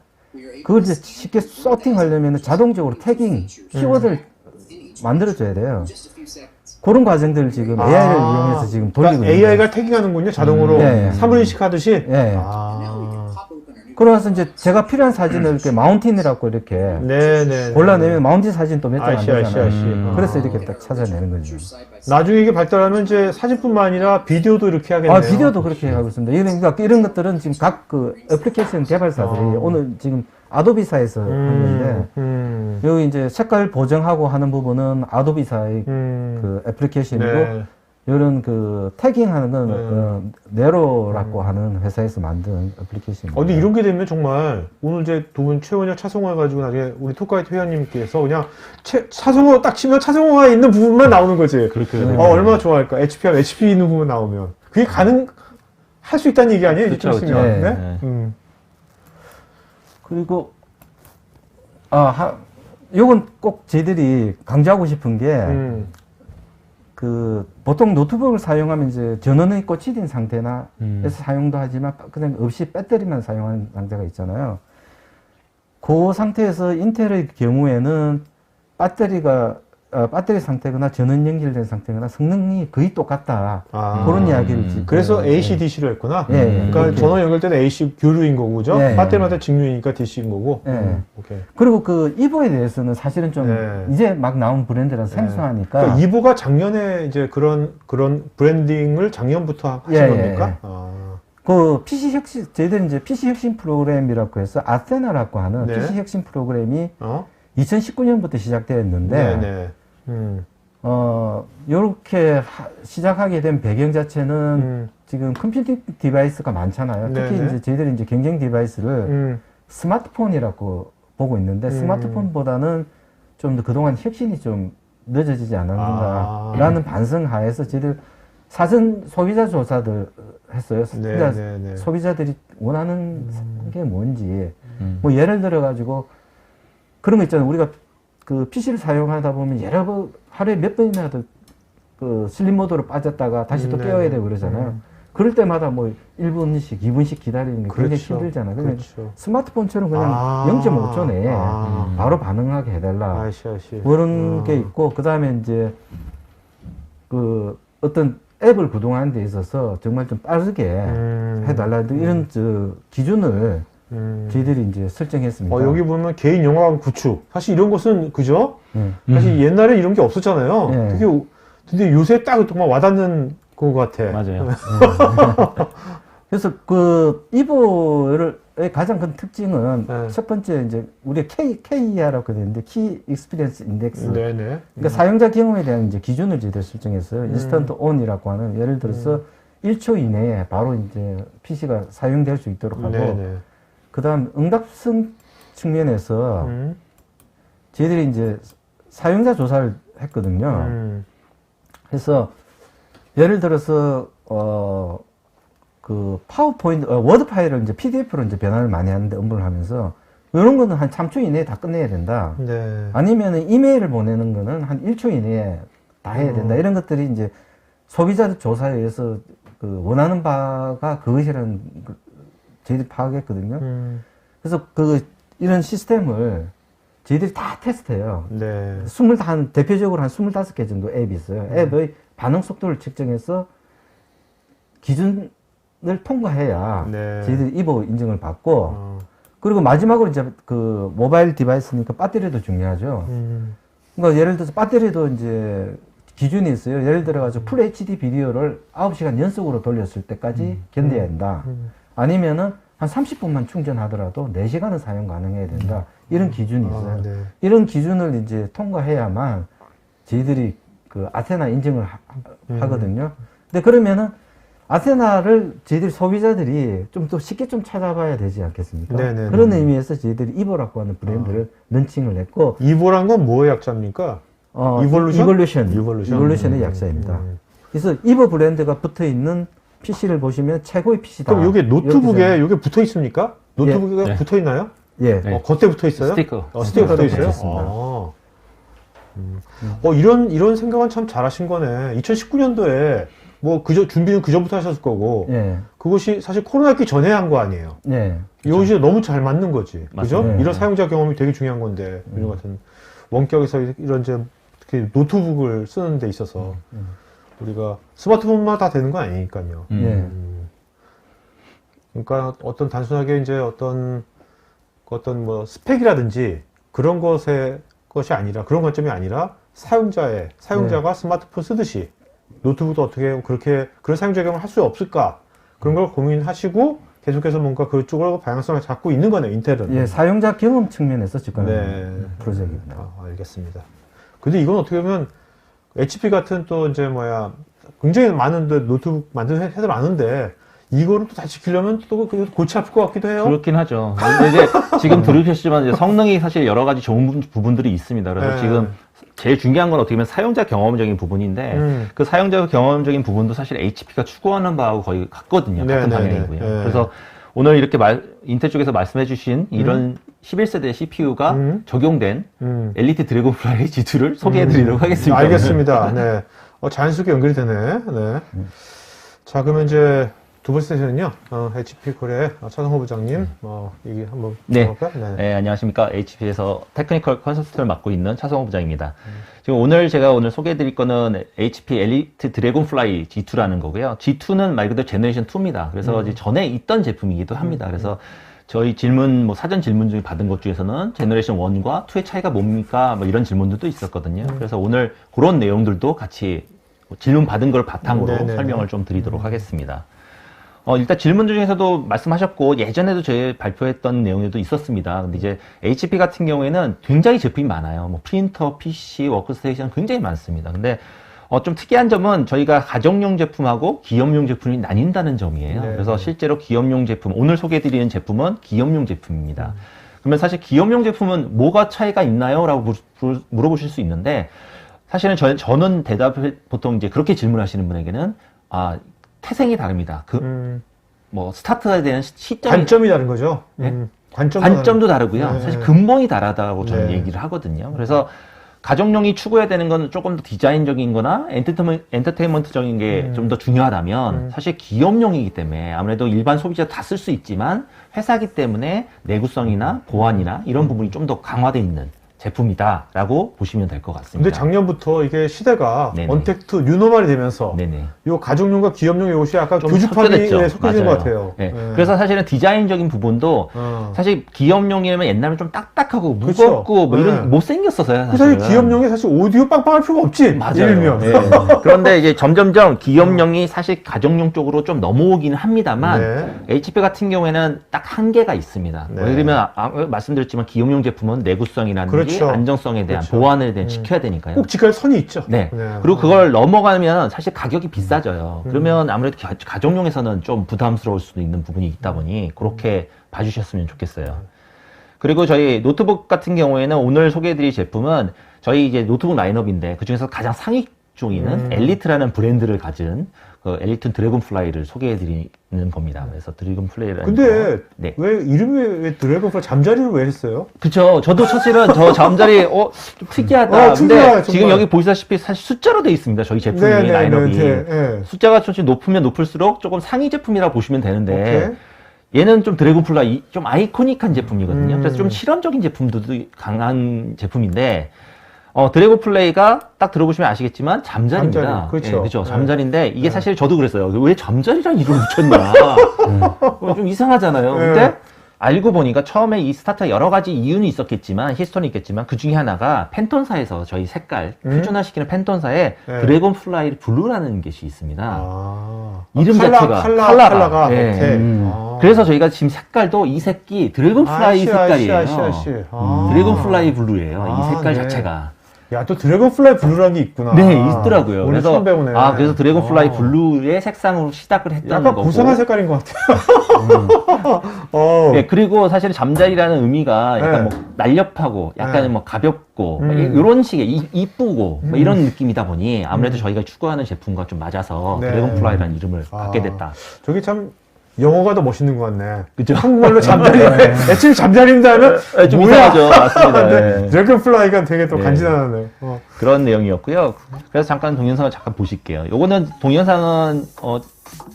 Speaker 2: 그걸 이제 쉽게 서팅하려면 자동적으로 태깅, 키워드를 만들어줘야 돼요. 그런 과정들을 지금 AI를 이용해서 지금 돌리고
Speaker 1: 그러니까
Speaker 2: 있는
Speaker 1: AI가 태깅하는군요, 자동으로.
Speaker 2: 네.
Speaker 1: 사물인식 하듯이.
Speaker 2: 예. 그러면서 이제 제가 필요한 사진을 이렇게 마운틴이라고 이렇게
Speaker 1: 네네.
Speaker 2: 골라내면 마운틴 사진 또 몇 장 안
Speaker 1: 아이씨.
Speaker 2: 되잖아요. 그래서 이렇게 딱 찾아내는 거죠.
Speaker 1: 나중에 이게 발달하면 이제 사진뿐만 아니라 비디오도 이렇게 하겠네요.
Speaker 2: 아, 비디오도 그렇게 하고 있습니다. 그러니까 이런 것들은 지금 각 그 애플리케이션 개발사들이 오늘 지금 아도비사에서 한 건데, 여기 이제 색깔 보정하고 하는 부분은 아도비사의 그 애플리케이션이고,
Speaker 1: 네.
Speaker 2: 이런 그 태깅하는 건 네로라고 하는 회사에서 만든 애플리케이션입니다.
Speaker 1: 근데 이런 게 되면 정말 오늘 이제 두 분 최원혁 차성호 해가지고 나중에 우리 토카이트 회원님께서 그냥 차성호 딱 치면 차성호가 있는 부분만 나오는 거지.
Speaker 3: 그렇게
Speaker 1: 얼마나 좋아할까. HP 하면 HP 있는 부분 나오면. 그게 할 수 있다는 얘기 아니에요?
Speaker 3: 그렇죠,
Speaker 1: 이쪽 쓰면.
Speaker 3: 그렇죠.
Speaker 1: 네?
Speaker 3: 네.
Speaker 2: 그리고, 요건 꼭 저희들이 강조하고 싶은 게, 보통 노트북을 사용하면 이제 전원이 꽂히된 상태나 해서 사용도 하지만 그냥 없이 배터리만 사용하는 상태가 있잖아요. 그 상태에서 인텔의 경우에는 배터리 상태거나 전원 연결된 상태거나 성능이 거의 똑같다. 그런 이야기를 지금.
Speaker 1: 그래서 AC/DC로 했구나.
Speaker 2: 예,
Speaker 1: 그러니까
Speaker 2: 그렇게.
Speaker 1: 전원 연결 때는 AC 교류인 거고, 그죠?
Speaker 2: 예,
Speaker 1: 배터리마다 직류이니까 DC인 거고.
Speaker 2: 예.
Speaker 1: 오케이.
Speaker 2: 그리고 그 이보에 대해서는 사실은 좀
Speaker 1: 네.
Speaker 2: 이제 막 나온 브랜드라서 생소하니까.
Speaker 1: 그러니까 이보가 작년에 이제 그런 브랜딩을 작년부터 하신
Speaker 2: 예,
Speaker 1: 겁니까?
Speaker 2: 예. 저희들이 이제 PC 혁신 프로그램이라고 해서 아테나라고 하는
Speaker 1: 네.
Speaker 2: PC 혁신 프로그램이
Speaker 1: 어?
Speaker 2: 2019년부터 시작되었는데,
Speaker 1: 네네.
Speaker 2: 요렇게 시작하게 된 배경 자체는 지금 컴퓨팅 디바이스가 많잖아요. 특히
Speaker 1: 네네.
Speaker 2: 이제 저희들이 이제 경쟁 디바이스를 스마트폰이라고 보고 있는데, 스마트폰보다는 좀 더 그동안 혁신이 좀 늦어지지 않았는가라는 반성 하에서 저희들 사전 소비자 조사들 했어요. 그러니까
Speaker 1: 네네네.
Speaker 2: 소비자들이 원하는 게 뭔지. 뭐 예를 들어 가지고 그런 거 있잖아요. 우리가 그 PC를 사용하다 보면 하루에 몇 번이나 그 슬립 모드로 빠졌다가 다시 또 깨워야 되고 그러잖아요. 그럴 때마다 뭐 1분씩, 2분씩 기다리는 게 굉장히
Speaker 1: 그렇죠.
Speaker 2: 힘들잖아요.
Speaker 1: 그렇죠.
Speaker 2: 스마트폰처럼 그냥 0.5초 내에 바로 반응하게 해달라.
Speaker 1: 아이씨.
Speaker 2: 그런 게 있고, 그 다음에 이제 그 어떤 앱을 구동하는 데 있어서 정말 좀 빠르게 해달라. 이런 기준을 저희들이 이제 설정했습니다.
Speaker 1: 여기 보면 개인 영화관 구축. 사실 이런 것은, 그죠? 사실
Speaker 2: 네.
Speaker 1: 옛날에 이런 게 없었잖아요.
Speaker 2: 네.
Speaker 1: 근데 요새 딱 정말 와닿는 것 같아.
Speaker 3: 맞아요.
Speaker 2: 그래서 그 이보의 가장 큰 특징은
Speaker 1: 네.
Speaker 2: 첫 번째 이제 우리가 KER라고 되는데 키 익스피리언스 인덱스.
Speaker 1: 네네.
Speaker 2: 그러니까 사용자 경험에 대한 이제 기준을 저희들 설정했어요. 인스턴트 온이라고 하는, 예를 들어서 1초 이내에 바로 이제 PC가 사용될 수 있도록 하고,
Speaker 1: 네네.
Speaker 2: 그 다음 응답성 측면에서 저희들이 이제 사용자 조사를 했거든요. 그래서 예를 들어서 그 파워포인트, 워드 파일을 이제 PDF로 이제 변환을 많이 하는데 업무를 하면서 이런 거는 한 3초 이내에 다 끝내야 된다.
Speaker 1: 네.
Speaker 2: 아니면은 이메일을 보내는 거는 한 1초 이내에 다 해야 된다. 이런 것들이 이제 소비자 조사에 의해서 그 원하는 바가 그것이라는 걸 저희들이 파악했거든요. 그래서 이런 시스템을 저희들이 다 테스트해요.
Speaker 1: 네.
Speaker 2: 대표적으로 한 25개 정도 앱이 있어요. 앱의 반응 속도를 측정해서 기준을 통과해야
Speaker 1: 네.
Speaker 2: 저희들이 이보 인증을 받고, 그리고 마지막으로 이제 그 모바일 디바이스니까 배터리도 중요하죠. 그러니까 예를 들어서 배터리도 이제 기준이 있어요. 예를 들어가지고 풀 HD 비디오를 9시간 연속으로 돌렸을 때까지 견뎌야 된다. 아니면은 한 30분만 충전하더라도 4시간은 사용 가능해야 된다. 이런 기준이 있어요.
Speaker 1: 네.
Speaker 2: 이런 기준을 이제 통과해야만 저희들이 그 아테나 인증을 하거든요. 근데 그러면은 아테나를 저희들 소비자들이 좀 더 쉽게 좀 찾아봐야 되지 않겠습니까?
Speaker 1: 네네네.
Speaker 2: 그런 의미에서 저희들이 이보라고 하는 브랜드를 런칭을 했고,
Speaker 1: 이보란 건 뭐의 약자입니까? 이볼루션?
Speaker 2: 이볼루션의 약자입니다. 그래서 이보 브랜드가 붙어 있는 PC를 보시면 최고의 PC다.
Speaker 1: 그럼 이게 노트북에 이게 붙어 있습니까? 노트북에
Speaker 3: 네.
Speaker 1: 붙어 있나요?
Speaker 2: 예.
Speaker 3: 네.
Speaker 1: 겉에 붙어 있어요?
Speaker 3: 스티커.
Speaker 1: 스티커 붙어 있어요?
Speaker 2: 붙어 있습니다.
Speaker 1: 이런 생각은 참 잘하신 거네. 2019년도에 뭐 준비는 그 전부터 하셨을 거고
Speaker 2: 예.
Speaker 1: 그것이 사실 코로나 있기 전에 한 거 아니에요.
Speaker 2: 예.
Speaker 1: 이것이 너무 잘 맞는 거지. 그죠?
Speaker 2: 맞습니다.
Speaker 1: 이런 사용자 경험이 되게 중요한 건데 이런 같은 원격에서 이런 이제 특히 노트북을 쓰는 데 있어서 우리가 스마트폰만 다 되는 건 아니니까요.
Speaker 2: 예.
Speaker 1: 그러니까 어떤 단순하게 이제 어떤 뭐 스펙이라든지 그런 것이 아니라 그런 관점이 아니라 사용자가 스마트폰 쓰듯이 노트북도 어떻게 그렇게 그런 사용자 경험을 할 수 없을까 그런 걸 고민하시고 계속해서 뭔가 그쪽으로 방향성을 잡고 있는 거네요. 인텔은.
Speaker 2: 예, 사용자 경험 측면에서 접근하는
Speaker 1: 네.
Speaker 2: 프로젝트입니다.
Speaker 1: 알겠습니다. 근데 이건 어떻게 보면 HP 같은 또 이제 굉장히 많은 노트북 만드는 회사들 많은데 이거를 또 다 지키려면 또 골치 아플 것 같기도 해요.
Speaker 3: 그렇긴 하죠. 근데 이제 지금 들으셨지만 이제 성능이 사실 여러 가지 좋은 부분들이 있습니다. 그래서
Speaker 1: 네.
Speaker 3: 지금 제일 중요한 건 어떻게 보면 사용자 경험적인 부분인데 그 사용자 경험적인 부분도 사실 HP가 추구하는 바하고 거의 같거든요. 같은
Speaker 1: 네,
Speaker 3: 방향이고요.
Speaker 1: 네.
Speaker 3: 그래서 오늘 이렇게 인텔 쪽에서 말씀해 주신 이런 11세대 CPU가 적용된 엘리트 드래곤플라이 G2를 소개해 드리도록 하겠습니다.
Speaker 1: 알겠습니다. 네. 자연스럽게 연결이 되네. 네. 자, 그러면 이제 두 번째 세션은요, HP 코리아의 차성호 부장님, 얘기 한번
Speaker 3: 네.
Speaker 1: 들어볼까요?
Speaker 3: 네, 안녕하십니까. HP에서 테크니컬 컨설턴트를 맡고 있는 차성호 부장입니다. 지금 제가 오늘 소개해 드릴 거는 HP 엘리트 드래곤플라이 G2라는 거고요. G2는 말 그대로 제너레이션 2입니다. 그래서 이제 전에 있던 제품이기도 합니다. 그래서 저희 사전 질문 중에 받은 것 중에서는 제너레이션 1과 2의 차이가 뭡니까? 뭐 이런 질문들도 있었거든요. 그래서 오늘 그런 내용들도 같이 질문 받은 걸 바탕으로
Speaker 1: 네네.
Speaker 3: 설명을 좀 드리도록 하겠습니다. 일단 질문 중에서도 말씀하셨고, 예전에도 저희 발표했던 내용들도 있었습니다. 근데 이제 HP 같은 경우에는 굉장히 제품이 많아요. 뭐 프린터, PC, 워크스테이션 굉장히 많습니다. 근데 좀 특이한 점은 저희가 가정용 제품하고 기업용 제품이 나뉜다는 점이에요.
Speaker 1: 네.
Speaker 3: 그래서 실제로 기업용 제품, 오늘 소개해드리는 제품은 기업용 제품입니다. 그러면 사실 기업용 제품은 뭐가 차이가 있나요? 라고 물어보실 수 있는데, 사실은 저는 보통 이제 그렇게 질문하시는 분에게는, 태생이 다릅니다. 스타트가 되는 시점이.
Speaker 1: 관점이 다른 거죠.
Speaker 3: 네?
Speaker 1: 관점도
Speaker 3: 다르고요.
Speaker 1: 네.
Speaker 3: 사실 근본이 다르다고 저는
Speaker 1: 네.
Speaker 3: 얘기를 하거든요. 그래서 가정용이 추구해야 되는 건 조금 더 디자인적인 거나 엔터테인먼트적인 게 좀 더 중요하다면 사실 기업용이기 때문에 아무래도 일반 소비자 다 쓸 수 있지만 회사기 때문에 내구성이나 보안이나 이런 부분이 좀 더 강화되어 있는 제품이다라고 보시면 될 것 같습니다.
Speaker 1: 근데 작년부터 이게 시대가
Speaker 3: 네네.
Speaker 1: 언택트 뉴노멀이 되면서
Speaker 3: 네네.
Speaker 1: 요 가정용과 기업용 이것이 약간
Speaker 3: 좀
Speaker 1: 교집합이
Speaker 3: 섞여졌죠.
Speaker 1: 섞여진 것
Speaker 3: 맞아요.
Speaker 1: 같아요.
Speaker 3: 네.
Speaker 1: 네.
Speaker 3: 그래서 사실은 디자인적인 부분도 사실 기업용이면 옛날에 좀 딱딱하고
Speaker 1: 그렇죠.
Speaker 3: 무겁고 뭐 이런
Speaker 1: 네.
Speaker 3: 못생겼었어요.
Speaker 1: 사실 기업용에 사실 오디오 빵빵할 필요가 없지.
Speaker 3: 맞아요.
Speaker 1: 일면.
Speaker 3: 네. 그런데 이제 점점점 기업용이 사실 가정용 쪽으로 좀 넘어오기는 합니다만
Speaker 1: 네.
Speaker 3: HP 같은 경우에는 딱 한계가 있습니다.
Speaker 1: 네.
Speaker 3: 예를 들면 말씀드렸지만 기업용 제품은 내구성이라든지
Speaker 1: 그렇죠.
Speaker 3: 안정성에 대한
Speaker 1: 그렇죠.
Speaker 3: 보안에 대한 지켜야 되니까요.
Speaker 1: 꼭 지킬 선이 있죠.
Speaker 3: 네. 그리고 그걸 넘어가면 사실 가격이 비싸져요.
Speaker 1: 음.
Speaker 3: 그러면 아무래도 가정용에서는 좀 부담스러울 수도 있는 부분이 있다 보니 그렇게 봐주셨으면 좋겠어요. 그리고 저희 노트북 같은 경우에는 오늘 소개해드릴 제품은 저희 이제 노트북 라인업인데 그 중에서 가장 상위 쪽에는 엘리트라는 브랜드를 가진 그 엘리트 드래곤플라이를 소개해드리는 겁니다. 그래서 드래곤플라이라는
Speaker 1: 근데
Speaker 3: 네.
Speaker 1: 왜 이름이 왜 드래곤플라이 잠자리를 왜 했어요?
Speaker 3: 그쵸. 저도 사실은 저 잠자리, 좀 특이하다. 근데
Speaker 1: 특이해요,
Speaker 3: 지금
Speaker 1: 정말.
Speaker 3: 여기 보시다시피 사실 숫자로 되어 있습니다. 저희 제품이
Speaker 1: 네,
Speaker 3: 라인업이.
Speaker 1: 네.
Speaker 3: 숫자가 조금 높으면 높을수록 조금 상위 제품이라고 보시면 되는데,
Speaker 1: 오케이.
Speaker 3: 얘는 좀 드래곤플라이, 좀 아이코닉한 제품이거든요.
Speaker 1: 음.
Speaker 3: 그래서 좀 실험적인 제품들도 강한 제품인데, 드래곤플레이가 딱 들어보시면 아시겠지만 잠자리입니다.
Speaker 1: 잠자리, 그렇죠.
Speaker 3: 예, 그렇죠.
Speaker 1: 네.
Speaker 3: 잠자리인데 이게 사실 저도 그랬어요. 왜 잠자리란 이름을 붙였냐. 좀 이상하잖아요.
Speaker 1: 네.
Speaker 3: 근데 알고 보니까 처음에 이 스타트가 여러 가지 이유는 있었겠지만 히스토리는 있겠지만 그 중에 하나가 펜톤사에서 저희 색깔 표준화시키는 펜톤사에
Speaker 1: 네.
Speaker 3: 드래곤플라이 블루라는 것이 있습니다. 이름
Speaker 1: 컬러,
Speaker 3: 자체가
Speaker 1: 컬러가
Speaker 3: 예.
Speaker 1: 오케이.
Speaker 3: 그래서 저희가 지금 색깔도 이 색이 드래곤플라이 색깔이에요. 드래곤플라이 블루예요. 이 색깔
Speaker 1: 네.
Speaker 3: 자체가.
Speaker 1: 야, 또 드래곤플라이 블루라는 게 있구나.
Speaker 3: 네, 있더라고요.
Speaker 1: 오늘 처음 배우네.
Speaker 3: 그래서 드래곤플라이 블루의 색상으로 시작을 했다는
Speaker 1: 약간
Speaker 3: 거고.
Speaker 1: 고상한 색깔인 것 같아요.
Speaker 3: 네, 그리고 사실 잠자리라는 의미가 약간
Speaker 1: 네.
Speaker 3: 뭐 날렵하고 약간
Speaker 1: 네.
Speaker 3: 뭐 가볍고 이런 식의 이쁘고 뭐 이런 느낌이다 보니 아무래도 저희가 추구하는 제품과 좀 맞아서
Speaker 1: 네.
Speaker 3: 드래곤플라이라는 이름을 갖게 됐다.
Speaker 1: 저기 참 영어가 더 멋있는 것 같네.
Speaker 3: 그죠?
Speaker 1: 한국말로 잠자리, 애초에 잠자린다 하면,
Speaker 3: 좀
Speaker 1: 뭐야?
Speaker 3: 이상하죠. 맞습니다.
Speaker 1: 네.
Speaker 3: 예.
Speaker 1: 드래곤플라이가 되게 또
Speaker 3: 네.
Speaker 1: 간지나네.
Speaker 3: 그런 내용이었고요. 그래서 잠깐 동영상을 잠깐 보실게요. 요거는 동영상은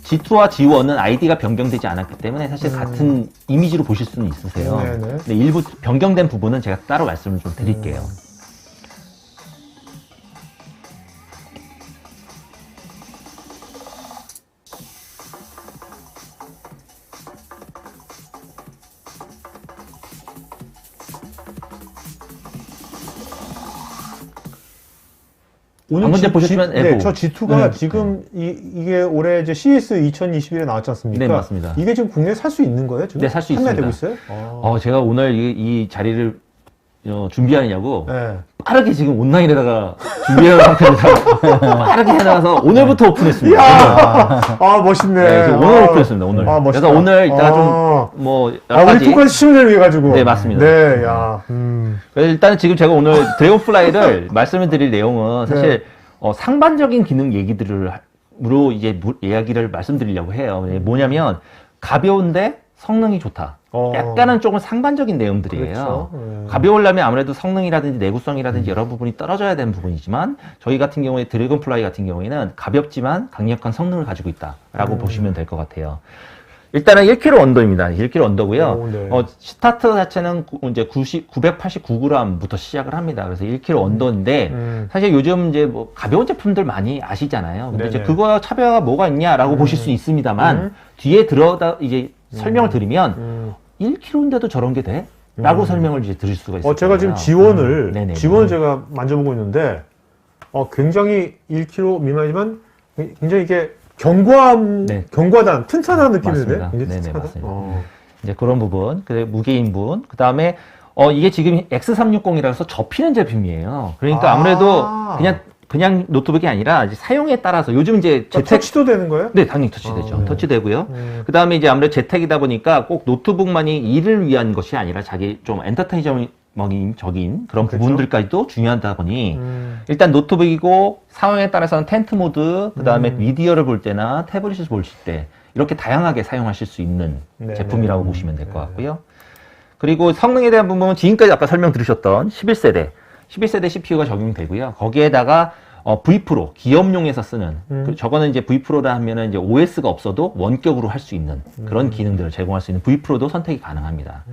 Speaker 3: G2와 G1은 아이디가 변경되지 않았기 때문에 사실 같은 이미지로 보실 수는 있으세요.
Speaker 1: 네네.
Speaker 3: 근데 일부 변경된 부분은 제가 따로 말씀을 좀 드릴게요. 방금 전에 보셨지만
Speaker 1: 네,
Speaker 3: 에보.
Speaker 1: 저 G2가 지금 이게 올해 이제 CS 2021에 나왔지 않습니까?
Speaker 3: 네, 맞습니다.
Speaker 1: 이게 지금 국내에 살 수 있는 거예요? 지금?
Speaker 3: 네, 살수
Speaker 1: 판매되고
Speaker 3: 있습니다.
Speaker 1: 있어요?
Speaker 3: 제가 오늘 이 자리를 준비하느냐고
Speaker 1: 네.
Speaker 3: 빠르게 지금 온라인에다가 준비해놓은 상태에서 빠르게 해놔서 오늘부터 오픈했습니다.
Speaker 1: 아, 멋있네.
Speaker 3: 네, 그래서 오늘 오픈했습니다. 오늘.
Speaker 1: 아, 멋있다.
Speaker 3: 그래서 오늘 이따가 좀 여러
Speaker 1: 우리
Speaker 3: 가지.
Speaker 1: 토크에서 시민을 위해 가지고.
Speaker 3: 네, 맞습니다.
Speaker 1: 네, 야.
Speaker 3: 그래서 일단 지금 제가 오늘 드래곤플라이를 말씀을 드릴 내용은 사실 상반적인 기능 얘기들로 이제 이야기를 말씀드리려고 해요. 뭐냐면 가벼운데 성능이 좋다. 약간은 조금 상반적인 내용들이에요.
Speaker 1: 그렇죠. 네.
Speaker 3: 가벼우려면 아무래도 성능이라든지 내구성이라든지 여러 부분이 떨어져야 되는 부분이지만 저희 같은 경우에 드래곤플라이 같은 경우에는 가볍지만 강력한 성능을 가지고 있다라고 보시면 될 것 같아요. 일단은 1kg 언더입니다. 1kg 언더고요.
Speaker 1: 오, 네.
Speaker 3: 스타트 자체는 이제 989g부터 시작을 합니다. 그래서 1kg 언더인데 사실 요즘 이제 뭐 가벼운 제품들 많이 아시잖아요. 근데 이제
Speaker 1: 네네.
Speaker 3: 그거 차별화가 뭐가 있냐라고 보실 수 있습니다만 뒤에 들어다 이제 설명을 드리면 1kg인데도 저런 게 돼? 라고 설명을 이제 드릴 수가 있어요.
Speaker 1: 제가 지금 지원을 제가 만져보고 있는데, 굉장히 1kg 미만이지만 굉장히 이게 견고하단, 튼튼한 느낌인데?
Speaker 3: 맞습니다.
Speaker 1: 굉장히
Speaker 3: 네네,
Speaker 1: 튼튼하다?
Speaker 3: 맞습니다. 이제 그런 부분, 무게인분, 그 다음에 이게 지금 X360이라서 접히는 제품이에요. 그러니까 아무래도 그냥 노트북이 아니라 이제 사용에 따라서 요즘 이제
Speaker 1: 터치도 되는 거예요?
Speaker 3: 네, 당연히 터치되죠. 터치되고요. 그 다음에 이제 아무래도 재택이다 보니까 꼭 노트북만이 일을 위한 것이 아니라 자기 좀 엔터테인적인 그런
Speaker 1: 그렇죠.
Speaker 3: 부분들까지도 중요하다 보니 일단 노트북이고 상황에 따라서는 텐트 모드, 그 다음에 미디어를 볼 때나 태블릿을 보실 때 이렇게 다양하게 사용하실 수 있는
Speaker 1: 네네.
Speaker 3: 제품이라고 보시면 될 것 같고요. 그리고 성능에 대한 부분은 지금까지 아까 설명 들으셨던 11세대 CPU가 적용되고요. 거기에다가 V 프로 기업용에서 쓰는 저거는 이제 V 프로라 하면은 이제 OS가 없어도 원격으로 할 수 있는 그런 기능들을 제공할 수 있는 V 프로도 선택이 가능합니다.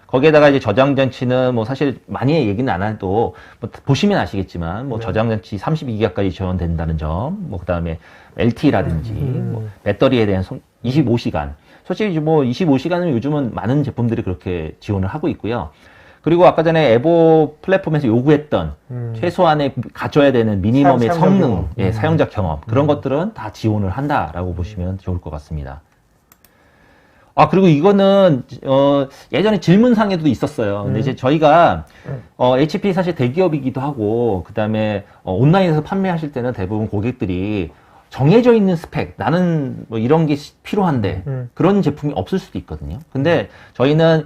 Speaker 3: 거기에다가 이제 저장 장치는 뭐 사실 많이 얘기는 안 해도 뭐 보시면 아시겠지만 뭐 저장 장치 32기가까지 지원된다는 점, 뭐 그다음에 LTE라든지 뭐 배터리에 대한 25시간. 솔직히 뭐 25시간은 요즘은 많은 제품들이 그렇게 지원을 하고 있고요. 그리고 아까 전에 에보 플랫폼에서 요구했던 최소한의 갖춰야 되는 미니멈의
Speaker 1: 사용자
Speaker 3: 성능,
Speaker 1: 경험.
Speaker 3: 사용자 경험 그런 것들은 다 지원을 한다라고 보시면 좋을 것 같습니다. 그리고 이거는 예전에 질문상에도 있었어요. 근데 이제 저희가 HP 사실 대기업이기도 하고 그다음에 온라인에서 판매하실 때는 대부분 고객들이 정해져 있는 스펙, 나는 뭐 이런 게 필요한데 그런 제품이 없을 수도 있거든요. 근데 저희는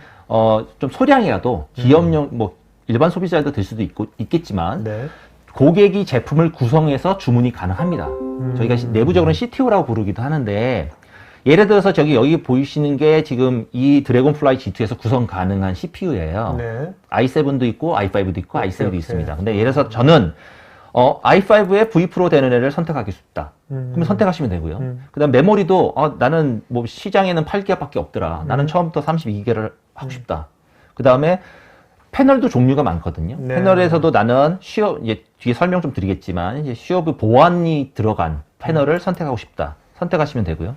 Speaker 3: 좀 소량이라도 기업용 뭐 일반 소비자도 될 수도 있겠지만
Speaker 1: 네.
Speaker 3: 고객이 제품을 구성해서 주문이 가능합니다. 저희가 내부적으로는 CTO라고 부르기도 하는데 예를 들어서 여기 보이시는 게 지금 이 드래곤플라이 G2에서 구성 가능한 CPU예요.
Speaker 1: 네.
Speaker 3: i7도 있고 i5도 있고 i7도
Speaker 1: 오케이.
Speaker 3: 있습니다. 근데 예를 들어서 저는 i5에 V 프로 되는 애를 선택하기 쉽다. 그러면 선택하시면 되고요. 그다음 메모리도 나는 뭐 시장에는 8기가밖에 없더라. 나는 처음부터 32기가를 하고 싶다. 그다음에 패널도 종류가 많거든요.
Speaker 1: 네.
Speaker 3: 패널에서도 나는 이제 뒤에 설명 좀 드리겠지만 이제 시어브 보안이 들어간 패널을 선택하고 싶다. 선택하시면 되고요.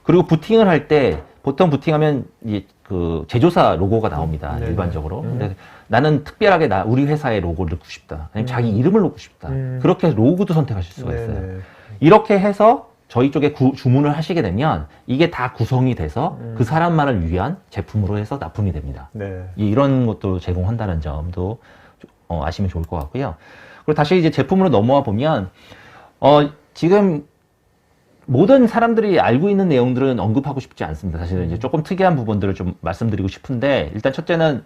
Speaker 3: 그리고 부팅을 할 때 보통 부팅하면 이제 그 제조사 로고가 나옵니다.
Speaker 1: 네네.
Speaker 3: 일반적으로. 근데 나는 특별하게 우리 회사의 로고를 넣고 싶다. 아니면 자기 이름을 넣고 싶다. 그렇게 해서 로고도 선택하실 수가 있어요.
Speaker 1: 네네.
Speaker 3: 이렇게 해서 저희 쪽에 주문을 하시게 되면 이게 다 구성이 돼서 그 사람만을 위한 제품으로 해서 납품이 됩니다.
Speaker 1: 네.
Speaker 3: 이런 것도 제공한다는 점도 아시면 좋을 것 같고요. 그리고 다시 이제 제품으로 넘어와 보면 지금 모든 사람들이 알고 있는 내용들은 언급하고 싶지 않습니다. 사실은 이제 조금 특이한 부분들을 좀 말씀드리고 싶은데 일단 첫째는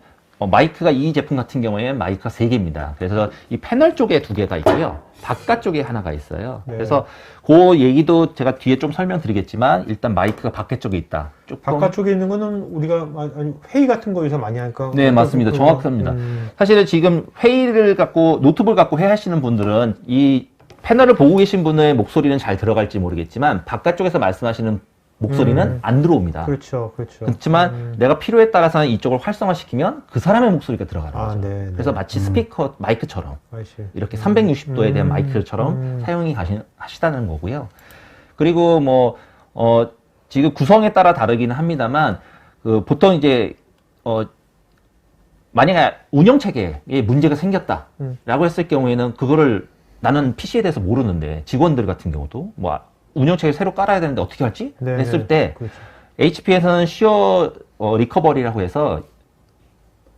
Speaker 3: 마이크가 이 제품 같은 경우에 마이크가 3개입니다. 그래서 이 패널 쪽에 2개가 있고요. 바깥쪽에 하나가 있어요.
Speaker 1: 네.
Speaker 3: 그래서 그 얘기도 제가 뒤에 좀 설명드리겠지만 일단 마이크가 바깥 쪽에 있다. 조금
Speaker 1: 바깥쪽에 있는 거는 우리가 아니, 회의 같은 거에서 많이 하니까.
Speaker 3: 네, 맞습니다. 정확합니다. 사실은 지금 회의를 갖고 노트북을 갖고 회의하시는 분들은 이 패널을 보고 계신 분의 목소리는 잘 들어갈지 모르겠지만 바깥쪽에서 말씀하시는 목소리는 안 들어옵니다.
Speaker 1: 그렇죠, 그렇죠.
Speaker 3: 그렇지만 내가 필요에 따라서는 이쪽을 활성화시키면 그 사람의 목소리가 들어가는
Speaker 1: 아,
Speaker 3: 거죠.
Speaker 1: 네,
Speaker 3: 그래서
Speaker 1: 네.
Speaker 3: 마치 스피커 마이크처럼
Speaker 1: 아이씨.
Speaker 3: 이렇게 360도에 대한 마이크처럼 사용이 하시다는 거고요. 그리고 지금 구성에 따라 다르기는 합니다만 보통 이제 만약에 운영 체계에 문제가 생겼다라고 했을 경우에는 그거를 나는 PC에 대해서 모르는데 직원들 같은 경우도 운영 체계 새로 깔아야 되는데 어떻게 할지
Speaker 1: 네,
Speaker 3: 했을 때
Speaker 1: 그렇죠.
Speaker 3: HP에서는 슈어 리커버리라고 해서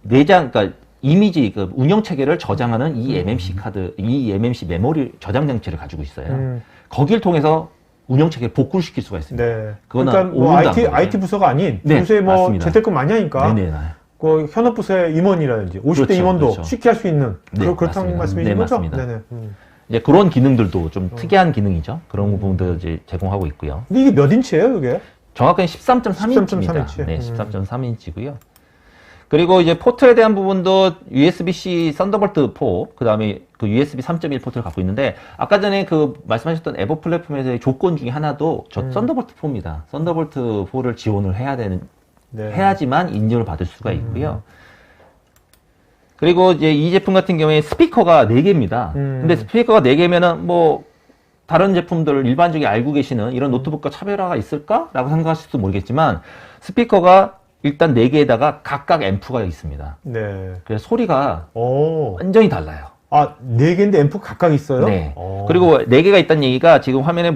Speaker 3: 그러니까 이미지 운영 체계를 저장하는 eMMC 카드, eMMC 메모리 저장 장치를 가지고 있어요. 거길 통해서 운영 체계를 복구를 시킬 수가 있습니다.
Speaker 1: 네.
Speaker 3: 그거는
Speaker 1: 그러니까 뭐
Speaker 3: 오른다
Speaker 1: IT,
Speaker 3: 거예요.
Speaker 1: IT 부서가 아닌
Speaker 3: 네,
Speaker 1: 요새
Speaker 3: 맞습니다.
Speaker 1: 재택근 많이 하니까
Speaker 3: 네네.
Speaker 1: 그 현업 부서의 임원이라든지 50대
Speaker 3: 그렇죠,
Speaker 1: 임원도
Speaker 3: 그렇죠.
Speaker 1: 쉽게 할 수 있는
Speaker 3: 네,
Speaker 1: 그렇다는
Speaker 3: 맞습니다.
Speaker 1: 말씀이신
Speaker 3: 네,
Speaker 1: 거죠?
Speaker 3: 맞습니다.
Speaker 1: 네네.
Speaker 3: 이제 그런 기능들도 좀 특이한 기능이죠. 그런 부분도 이제 제공하고 있고요.
Speaker 1: 근데 이게 몇 인치예요, 이게?
Speaker 3: 정확하게 13.3인치입니다.
Speaker 1: 13.3인치.
Speaker 3: 네, 13.3인치고요. 그리고 이제 포트에 대한 부분도 USB-C 썬더볼트 4, 그 다음에 그 USB 3.1 포트를 갖고 있는데, 아까 전에 말씀하셨던 에버 플랫폼에서의 조건 중에 하나도 썬더볼트 4입니다. 썬더볼트 4를 지원을 해야지만 인증을 받을 수가 있고요. 그리고 이제 이 제품 같은 경우에 스피커가 4개입니다. 근데 스피커가 4개면은 다른 제품들을 일반적으로 알고 계시는 이런 노트북과 차별화가 있을까라고 생각하실지도 모르겠지만 스피커가 일단 4개에다가 각각 앰프가 있습니다.
Speaker 1: 네.
Speaker 3: 그래서 소리가
Speaker 1: 오.
Speaker 3: 완전히 달라요.
Speaker 1: 아, 4개인데 앰프 각각 있어요?
Speaker 3: 네.
Speaker 1: 오.
Speaker 3: 그리고 4개가 있다는 얘기가 지금 화면에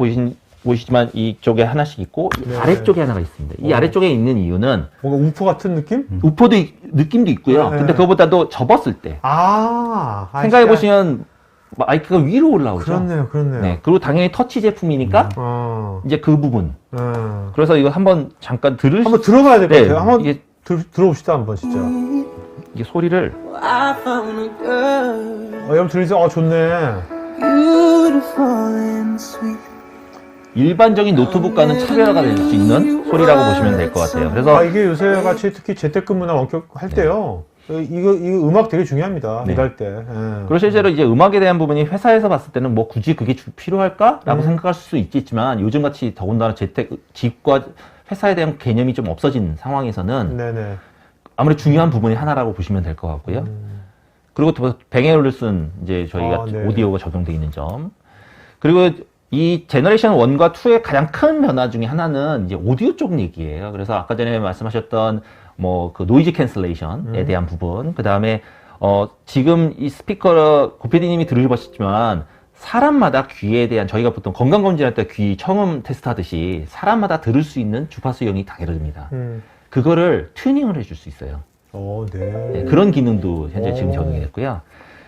Speaker 3: 보시지만 이쪽에 하나씩 있고
Speaker 1: 네.
Speaker 3: 아래쪽에 하나가 있습니다. 이 아래쪽에 있는 이유는
Speaker 1: 뭔가 우프 같은 느낌?
Speaker 3: 우퍼도 느낌도 있고요.
Speaker 1: 네.
Speaker 3: 근데 그거보다도 접었을 때 생각해 보시면 마이크가 위로 올라오죠.
Speaker 1: 그렇네요.
Speaker 3: 네. 그리고 당연히 터치 제품이니까 이제 그 부분. 그래서 이거 한번 잠깐
Speaker 1: 한번 들어봐야 될 것
Speaker 3: 네,
Speaker 1: 같아요. 한번
Speaker 3: 이게
Speaker 1: 들어봅시다, 한번 진짜.
Speaker 3: 이게 소리를
Speaker 1: 여러분 들리세요? 좋네.
Speaker 3: 일반적인 노트북과는 차별화가 될 수 있는 소리라고 보시면 될 것 같아요. 그래서
Speaker 1: 이게 요새 같이 특히 재택근무나 원격 할 때요. 이거 음악 되게 중요합니다.
Speaker 3: 네.
Speaker 1: 일할 때.
Speaker 3: 그리고 실제로 이제 음악에 대한 부분이 회사에서 봤을 때는 굳이 그게 필요할까라고 생각할 수 있겠지만 요즘같이 더군다나 집과 회사에 대한 개념이 좀 없어진 상황에서는
Speaker 1: 네네.
Speaker 3: 아무리 중요한 부분이 하나라고 보시면 될 것 같고요. 그리고 또 뱅앤올루슨 이제 저희가
Speaker 1: 네.
Speaker 3: 오디오가 적용되어 있는 점. 그리고 이 제너레이션 1과 2의 가장 큰 변화 중에 하나는 이제 오디오 쪽 얘기예요. 그래서 아까 전에 말씀하셨던 그 노이즈 캔슬레이션에 대한 부분, 그 다음에 지금 이 스피커 고피디님이 들으셨지만 사람마다 귀에 대한 저희가 보통 건강검진할 때 귀 청음 테스트 하듯이 사람마다 들을 수 있는 주파수형이 다릅니다. 그거를 튜닝을 해줄 수 있어요.
Speaker 1: 네.
Speaker 3: 네, 그런 기능도 현재 지금 적용이 됐고요.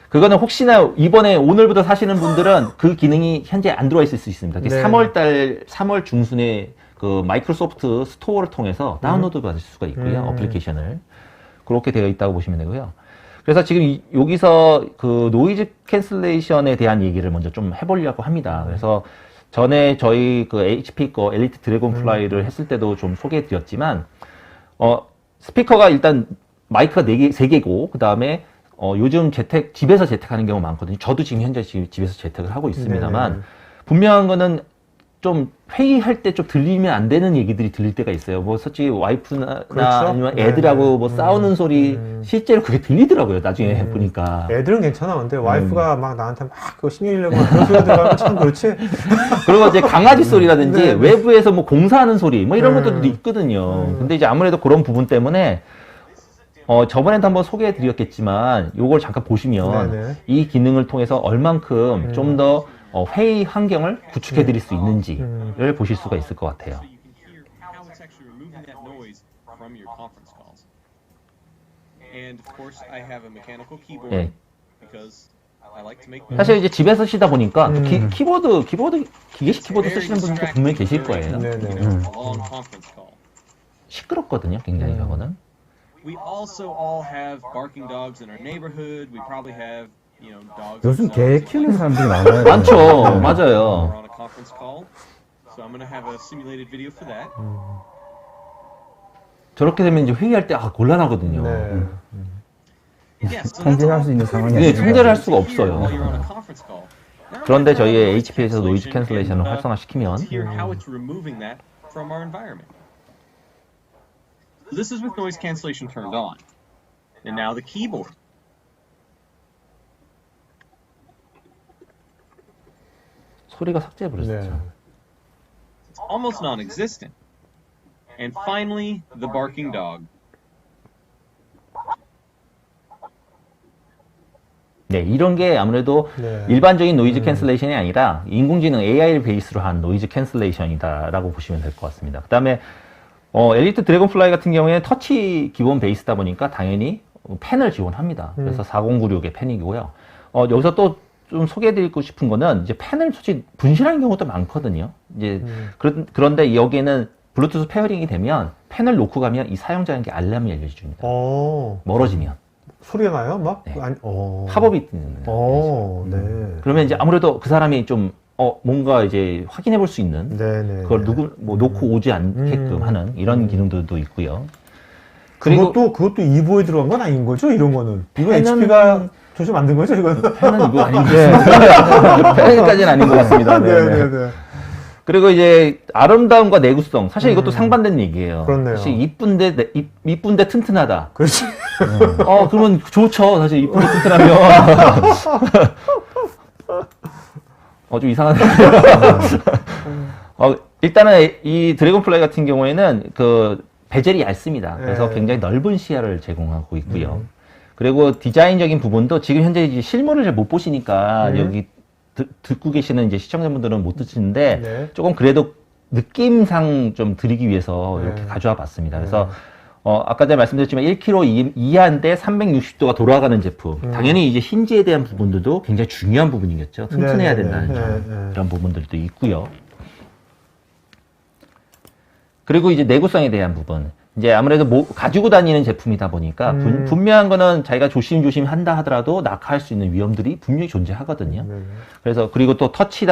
Speaker 3: 그거는 혹시나 오늘부터 사시는 분들은 그 기능이 현재 안 들어와 있을 수 있습니다.
Speaker 1: 네.
Speaker 3: 3월 중순에 그 마이크로소프트 스토어를 통해서 다운로드 받을 수가 있고요. 어플리케이션을. 그렇게 되어 있다고 보시면 되고요. 그래서 지금 여기서 그 노이즈 캔슬레이션에 대한 얘기를 먼저 좀 해보려고 합니다. 그래서 전에 저희 그 HP 거 엘리트 드래곤 플라이를 했을 때도 좀 소개해 드렸지만, 스피커가 일단 마이크가 3개고, 그 다음에 요즘 집에서 재택하는 경우가 많거든요. 저도 지금 현재 집에서 재택을 하고 있습니다만,
Speaker 1: 네네.
Speaker 3: 분명한 거는 좀 회의할 때 좀 들리면 안 되는 얘기들이 들릴 때가 있어요. 솔직히 와이프나
Speaker 1: 그렇죠?
Speaker 3: 아니면 애들하고
Speaker 1: 네네.
Speaker 3: 싸우는 소리, 실제로 그게 들리더라고요. 나중에 보니까.
Speaker 1: 애들은 괜찮아. 근데 와이프가 막 나한테 그거 신경 쓰려고 그런 소리 들어가면 참 그렇지.
Speaker 3: 그리고 이제 강아지 소리라든지
Speaker 1: 네.
Speaker 3: 외부에서 공사하는 소리, 이런 것들도 있거든요. 근데 이제 아무래도 그런 부분 때문에 저번에도 한번 소개해 드렸겠지만, 요걸 잠깐 보시면
Speaker 1: 네네.
Speaker 3: 이 기능을 통해서 얼만큼 좀 더 회의 환경을 구축해 드릴 수 있는지를 보실 수가 있을 것 같아요.
Speaker 4: So you can hear how it's actually removing that noise from your conference calls. And of course, I have a mechanical keyboard
Speaker 3: 예.
Speaker 4: because I like to make
Speaker 3: 사실 이제 집에서 쓰다 보니까 또 기계식 키보드 쓰시는 분들도 분명히 계실 거예요.
Speaker 1: 네네.
Speaker 4: a long conference call.
Speaker 3: 시끄럽거든요, 굉장히 저거는.
Speaker 4: we also all have barking dogs in our neighborhood. We probably have, dogs.
Speaker 2: 요즘
Speaker 4: ourselves.
Speaker 2: 개 키우는 사람들이 많아요.
Speaker 3: 많죠.
Speaker 4: We're
Speaker 3: 맞아요.
Speaker 4: on a conference call, so I'm going to have a simulated video for that.
Speaker 3: 저렇게 되면 이제 회의할 때 곤란하거든요.
Speaker 1: 네.
Speaker 4: Yes, so that's
Speaker 2: 통제할
Speaker 4: all
Speaker 2: 수 있는 상황이
Speaker 3: 네,
Speaker 2: 아니에요.
Speaker 3: 통제를 할 수가 없어요.
Speaker 4: while you're on a conference call. Now
Speaker 3: 그런데
Speaker 4: I'm gonna
Speaker 3: 저희의
Speaker 4: turn on
Speaker 3: HP에서 노이즈
Speaker 4: cancellation
Speaker 3: 캔슬레이션을
Speaker 4: and,
Speaker 3: 활성화시키면
Speaker 4: hear how it's removing that from our environment. This is with noise cancellation turned on. And now the keyboard.
Speaker 3: 소리가 삭제해버렸어요.
Speaker 1: 네.
Speaker 4: It's almost non-existent. And finally, the barking dog.
Speaker 3: 네, 이런 게 아무래도
Speaker 1: 네.
Speaker 3: 일반적인 노이즈 캔슬레이션이 아니라 인공지능 AI를 베이스로 한 노이즈 캔슬레이션이다라고 보시면 될 것 같습니다. 그 다음에 엘리트 드래곤플라이 같은 경우에는 터치 기본 베이스다 보니까 당연히 펜을 지원합니다. 그래서 4096의 펜이고요. 여기서 또 좀 소개해드리고 싶은 거는 이제 펜을 솔직히 분실하는 경우도 많거든요. 이제 그런데 여기에는 블루투스 페어링이 되면 펜을 놓고 가면 이 사용자에게 알람이 알려줍니다. 멀어지면
Speaker 1: 소리가 나요? 막?
Speaker 3: 네.
Speaker 1: 아니,
Speaker 3: 팝업이 뜨는 거예요.
Speaker 1: 네.
Speaker 3: 그러면 이제 아무래도 그 사람이 좀 뭔가 이제 확인해 볼 수 있는
Speaker 1: 네네.
Speaker 3: 그걸 놓고 오지 않게끔 하는 이런 기능들도 있고요. 그리고
Speaker 1: 그것도 이보에 들어간 건 아닌 거죠? 이런 거는. 이거
Speaker 3: 펜은-
Speaker 1: HP가 조금 만든 거죠, 이거는?
Speaker 3: 펜은 이거 아닙니다. 펜까지는 아닌 것 같습니다. 네, 네.
Speaker 1: 네네네.
Speaker 3: 그리고 이제 아름다움과 내구성. 사실 이것도 상반된 얘기예요.
Speaker 1: 그렇네요.
Speaker 3: 사실 이쁜데 튼튼하다.
Speaker 1: 그렇지.
Speaker 3: 그러면 좋죠. 사실 이쁜데 튼튼하면. 좀 이상하네. 일단은 이 드래곤플라이 같은 경우에는 그 베젤이 얇습니다. 그래서
Speaker 1: 네.
Speaker 3: 굉장히 넓은 시야를 제공하고 있고요. 그리고 디자인적인 부분도 지금 현재 이제 실물을 잘 못 보시니까 여기 듣고 계시는 이제 시청자분들은 못 듣시는데
Speaker 1: 네.
Speaker 3: 조금 그래도 느낌상 좀 드리기 위해서 이렇게
Speaker 1: 네.
Speaker 3: 가져와 봤습니다. 그래서 아까 전에 말씀드렸지만 1kg 이하인데 360도가 돌아가는 제품. 당연히 이제 힌지에 대한 부분들도 굉장히 중요한 부분이겠죠. 튼튼해야
Speaker 1: 네, 네,
Speaker 3: 된다는
Speaker 1: 네,
Speaker 3: 점.
Speaker 1: 네.
Speaker 3: 이런 부분들도 있고요. 그리고 이제 내구성에 대한 부분. 이제 아무래도 가지고 다니는 제품이다 보니까 분명한 거는 자기가 조심조심 한다 하더라도 낙하할 수 있는 위험들이 분명히 존재하거든요.
Speaker 1: 네.
Speaker 3: 그래서 그리고 또 터치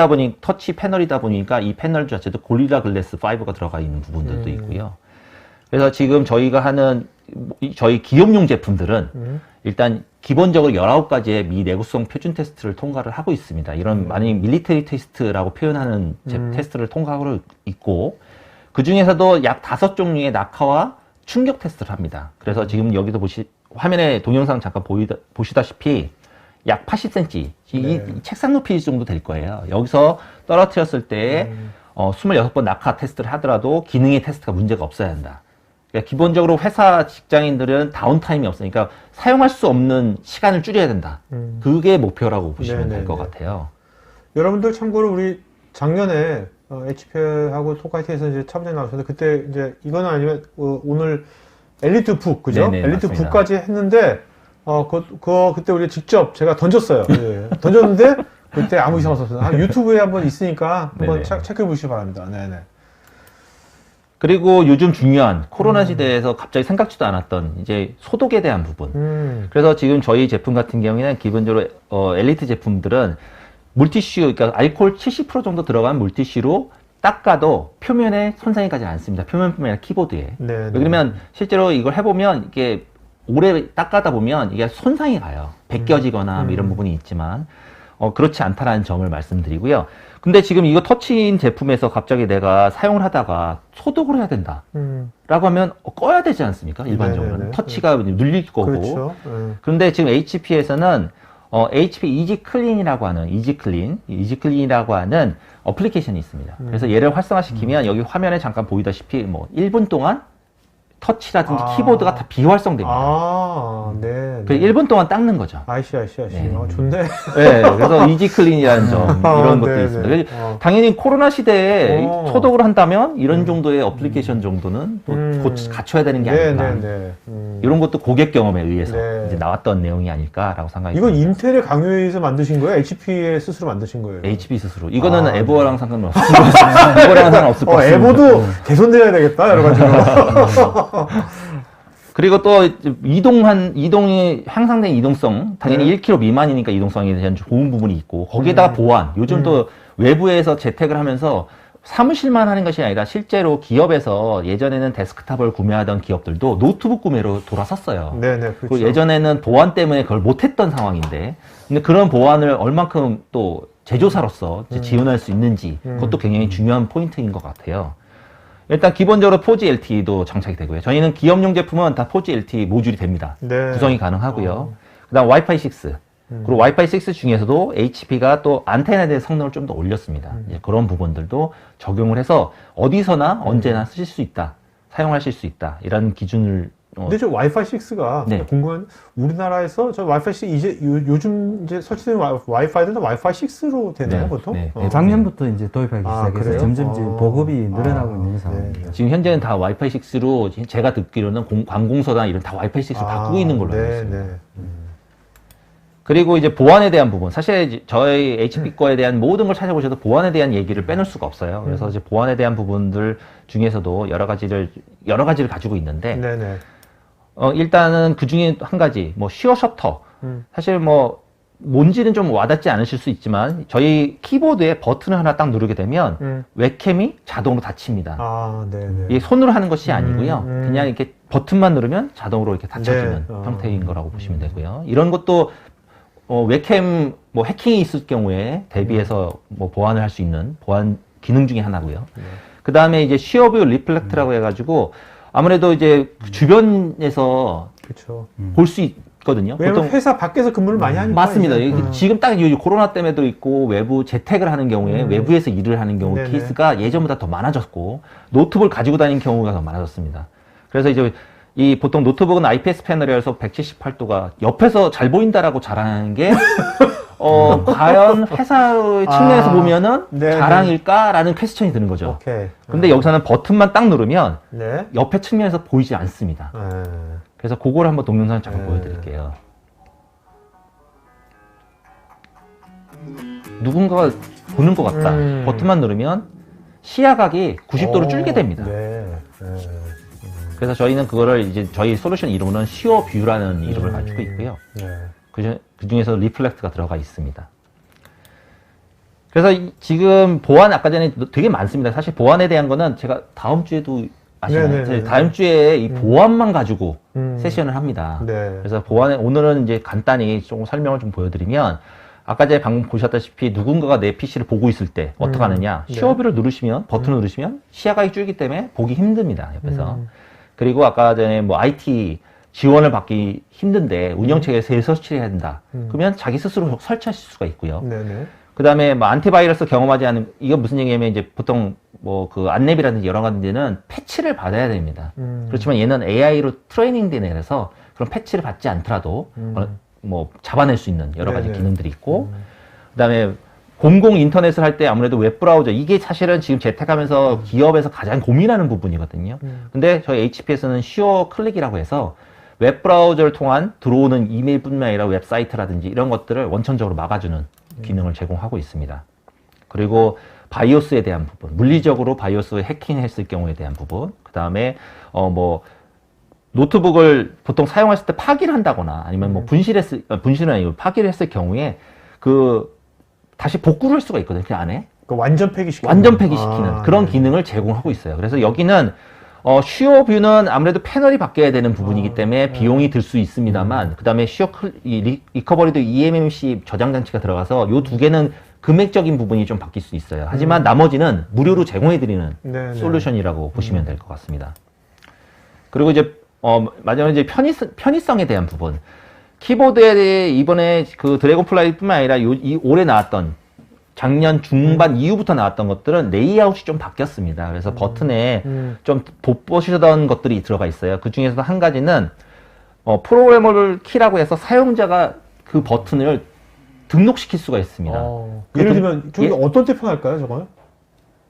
Speaker 3: 패널이다 보니까 이 패널 자체도 고릴라 글래스 5가 들어가 있는 부분들도 있고요. 그래서 지금 저희가 하는 저희 기업용 제품들은 일단 기본적으로 19가지의 미 내구성 표준 테스트를 통과를 하고 있습니다. 이런 많이 밀리터리 테스트라고 표현하는 테스트를 통과하고 있고 그 중에서도 약 5종류의 낙하와 충격 테스트를 합니다. 그래서 지금 여기서 화면에 동영상 잠깐 보시다시피 약 80cm, 이 책상 높이 정도 될 거예요. 여기서 떨어뜨렸을 때 26번 낙하 테스트를 하더라도 기능의 테스트가 문제가 없어야 한다. 그러니까 기본적으로 회사 직장인들은 다운타임이 없으니까 사용할 수 없는 시간을 줄여야 된다. 그게 목표라고 보시면 될 것 같아요.
Speaker 1: 여러분들 참고로 우리 작년에 HP하고 토카이티에서 이제 차분히 나왔었는데 그때 이제 이거는 아니면 오늘 엘리트 북 그죠?
Speaker 3: 네네,
Speaker 1: 엘리트
Speaker 3: 맞습니다.
Speaker 1: 북까지 했는데 그때 우리 직접 제가 던졌어요. 예. 던졌는데 그때 아무 이상 없었어요. 유튜브에 한번 있으니까 한번
Speaker 3: 네네.
Speaker 1: 체크해 보시기 바랍니다. 네네.
Speaker 3: 그리고 요즘 중요한 코로나 시대에서 갑자기 생각지도 않았던 이제 소독에 대한 부분. 그래서 지금 저희 제품 같은 경우에는 기본적으로 엘리트 제품들은 물티슈, 그러니까 알코올 70% 정도 들어간 물티슈로 닦아도 표면에 손상이 가지 않습니다. 표면뿐만 아니라 키보드에.
Speaker 1: 네.
Speaker 3: 그러면 실제로 이걸 해보면 이게 오래 닦아다 보면 이게 손상이 가요. 벗겨지거나 뭐 이런 부분이 있지만 그렇지 않다라는 점을 말씀드리고요. 근데 지금 이거 터치인 제품에서 갑자기 내가 사용을 하다가 소독을 해야 된다. 라고 하면 꺼야 되지 않습니까? 일반적으로는.
Speaker 1: 네네네.
Speaker 3: 터치가 눌릴 거고.
Speaker 1: 그렇죠.
Speaker 3: 그런데 지금 HP에서는 HP 이지 클린이라고 하는 이지클린이라고 하는 어플리케이션이 있습니다. 그래서 얘를 활성화시키면 여기 화면에 잠깐 보이다시피 뭐 1분 동안 터치라든지 키보드가 다 비활성됩니다.
Speaker 1: 네.
Speaker 3: 그 1분 동안 닦는 거죠.
Speaker 1: 아이씨.
Speaker 3: 네.
Speaker 1: 좋네.
Speaker 3: 네, 그래서 이지클린이라는 점 이런 것도
Speaker 1: 네네.
Speaker 3: 있습니다. 그래서 당연히 코로나 시대에 소독을 한다면 이런 정도의 어플리케이션 정도는 또 곧 갖춰야 되는 게 아닐까.
Speaker 1: 네네네.
Speaker 3: 이런 것도 고객 경험에 의해서
Speaker 1: 네.
Speaker 3: 이제 나왔던 내용이 아닐까라고 생각이
Speaker 1: 이건
Speaker 3: 듭니다.
Speaker 1: 인텔의 강요에서 만드신 거예요? HP에 스스로 만드신 거예요?
Speaker 3: HP 스스로. 이거는
Speaker 1: 네.
Speaker 3: 에버랑 상관없을 것 같습니다. 에버랑 상관없을 것 같습니다.
Speaker 1: 에보도 개선돼야 되겠다, 여러 가지로.
Speaker 3: 그리고 또 이동이 향상된 이동성, 당연히
Speaker 1: 네.
Speaker 3: 1km 미만이니까 이동성에 대한 좋은 부분이 있고, 거기에다가 보안, 요즘 또 외부에서 재택을 하면서 사무실만 하는 것이 아니라 실제로 기업에서 예전에는 데스크탑을 구매하던 기업들도 노트북 구매로 돌아섰어요.
Speaker 1: 네네,
Speaker 3: 그리고
Speaker 1: 그렇죠.
Speaker 3: 예전에는 보안 때문에 그걸 못했던 상황인데, 근데 그런 보안을 얼만큼 또 제조사로서 이제 지원할 수 있는지, 그것도 굉장히 중요한 포인트인 것 같아요. 일단 기본적으로 4G LTE도 장착이 되고요. 저희는 기업용 제품은 다 4G LTE 모듈이 됩니다.
Speaker 1: 네.
Speaker 3: 구성이 가능하고요. 그다음 와이파이 6. 그리고 와이파이 6 중에서도 HP가 또 안테나에 대한 성능을 좀 더 올렸습니다. 이제 그런 부분들도 적용을 해서 어디서나 언제나 쓰실 수 있다. 사용하실 수 있다. 이런 기준을
Speaker 1: 근데 저 와이파이 6가
Speaker 3: 네.
Speaker 1: 궁금한, 우리나라에서 저 와이파이 6 이제 요즘 이제 설치된 와이파이들은 와이파이 6로 되나요,
Speaker 3: 네,
Speaker 1: 보통?
Speaker 3: 네.
Speaker 2: 작년부터 이제 도입하기
Speaker 1: 아,
Speaker 2: 시작해서
Speaker 1: 그래요?
Speaker 2: 점점 지금 보급이 늘어나고
Speaker 1: 아,
Speaker 2: 있는 상황입니다.
Speaker 3: 지금 현재는 다 와이파이 6로 제가 듣기로는 관공서나 이런 다 와이파이 6로 바꾸고 있는 걸로 알고 있습니다.
Speaker 1: 네.
Speaker 3: 그리고 이제 보안에 대한 부분, 사실 저희 HP 거에 대한 모든 걸 찾아보셔도 보안에 대한 얘기를 빼놓을 수가 없어요. 그래서 이제 보안에 대한 부분들 중에서도 여러 가지를 가지고 있는데,
Speaker 1: 네네.
Speaker 3: 일단은 그 중에 한 가지, 뭐 시어 셔터. 사실 뭐 뭔지는 좀 와닿지 않으실 수 있지만 저희 키보드에 버튼을 하나 딱 누르게 되면 웹캠이 자동으로 닫힙니다.
Speaker 1: 아, 네네.
Speaker 3: 이게 손으로 하는 것이 아니고요.
Speaker 1: 음.
Speaker 3: 그냥 이렇게 버튼만 누르면 자동으로 이렇게 닫혀지는
Speaker 1: 네.
Speaker 3: 형태인 거라고 보시면 되고요. 이런 것도 웹캠 뭐 해킹이 있을 경우에 대비해서 뭐 보완을 할 수 있는 보안 기능 중에 하나고요. 그 다음에 이제 시어뷰 리플렉트라고 해가지고 아무래도 이제 주변에서
Speaker 1: 그렇죠.
Speaker 3: 볼 수 있거든요.
Speaker 1: 왜냐면
Speaker 3: 보통
Speaker 1: 회사 밖에서 근무를 많이 하니까.
Speaker 3: 맞습니다.
Speaker 1: 이제.
Speaker 3: 이게 지금 딱 이 코로나 때문에도 있고 외부 재택을 하는 경우에 외부에서 일을 하는 경우
Speaker 1: 네네.
Speaker 3: 케이스가 예전보다 더 많아졌고 노트북을 가지고 다니는 경우가 더 많아졌습니다. 그래서 이제 이 보통 노트북은 IPS 패널이라서 178도가 옆에서 잘 보인다라고 자랑하는 게 과연 회사의 측면에서 보면은
Speaker 1: 네네.
Speaker 3: 자랑일까라는 퀘스천이 드는 거죠.
Speaker 1: 오케이.
Speaker 3: 근데 여기서는 버튼만 딱 누르면
Speaker 1: 네.
Speaker 3: 옆에 측면에서 보이지 않습니다. 그래서 그걸 한번 동영상 잠깐 보여드릴게요. 누군가가 보는 것 같다. 버튼만 누르면 시야각이 90도로 줄게 됩니다.
Speaker 1: 네.
Speaker 3: 그래서 저희는 그거를 이제 저희 솔루션 이름은 시어 뷰라는 이름을 가지고 있고요.
Speaker 1: 네.
Speaker 3: 그 중에서 리플렉트가 들어가 있습니다. 그래서 지금 보안 아까 전에 되게 많습니다. 사실 보안에 대한 거는 제가 다음 주에도 아시나요?
Speaker 1: 네네네.
Speaker 3: 다음 주에 이 보안만 가지고 세션을 합니다.
Speaker 1: 네.
Speaker 3: 그래서 보안에 오늘은 이제 간단히 조금 설명을 좀 보여드리면 아까 전에 방금 보셨다시피 누군가가 내 PC를 보고 있을 때 어떻게 하느냐?
Speaker 1: 네.
Speaker 3: 시어뷰를 누르시면 버튼을 누르시면 시야각이 줄기 때문에 보기 힘듭니다. 옆에서. 그리고 아까 전에 뭐 IT 지원을 받기 힘든데 운영체계에서 설치를 해야 된다. 그러면 자기 스스로 설치하실 수가 있고요.
Speaker 1: 네네.
Speaker 3: 그 다음에 뭐 안티바이러스 경험하지 않은, 이건 무슨 얘기냐면 이제 보통 뭐 그 안랩이라든지 여러 가지 데는 패치를 받아야 됩니다. 그렇지만 얘는 AI로 트레이닝 된 애라서 그런 패치를 받지 않더라도 뭐 잡아낼 수 있는 여러 가지
Speaker 1: 네네.
Speaker 3: 기능들이 있고, 그 다음에 공공 인터넷을 할 때 아무래도 웹브라우저, 이게 사실은 지금 재택하면서 기업에서 가장 고민하는 부분이거든요. 근데 저희 HP에서는 시어 클릭이라고 해서 웹브라우저를 통한 들어오는 이메일뿐만 아니라 웹사이트라든지 이런 것들을 원천적으로 막아주는 기능을 제공하고 있습니다. 그리고 바이오스에 대한 부분, 물리적으로 바이오스 해킹했을 경우에 대한 부분, 그 다음에 뭐 노트북을 보통 사용했을 때 파기를 한다거나 아니면 뭐 분실은 아니고 파기를 했을 경우에 다시 복구를 할 수가 있거든요. 그 안에
Speaker 1: 그 완전 폐기시키는.
Speaker 3: 완전 폐기시키는 그런 기능을 제공하고 있어요. 그래서 여기는 시어뷰는 아무래도 패널이 바뀌어야 되는 부분이기 때문에 비용이 들 수 있습니다만, 그 다음에 리커버리도 eMMC 저장 장치가 들어가서 요 두 개는 금액적인 부분이 좀 바뀔 수 있어요. 하지만 나머지는 무료로 제공해드리는
Speaker 1: 네네.
Speaker 3: 솔루션이라고 보시면 될 것 같습니다. 그리고 이제 마지막으로 이제 편의성에 대한 부분. 키보드에 대해 이번에 그 드래곤플라이뿐만 아니라 올해 나왔던 작년 중반 이후부터 나왔던 것들은 레이아웃이 좀 바뀌었습니다. 그래서 버튼에 좀 돋보시던 것들이 들어가 있어요. 그 중에서도 한 가지는 프로그래머블 키라고 해서 사용자가 그 버튼을 등록시킬 수가 있습니다.
Speaker 1: 예를 들면 저기 어떤 때 편할까요, 저거는?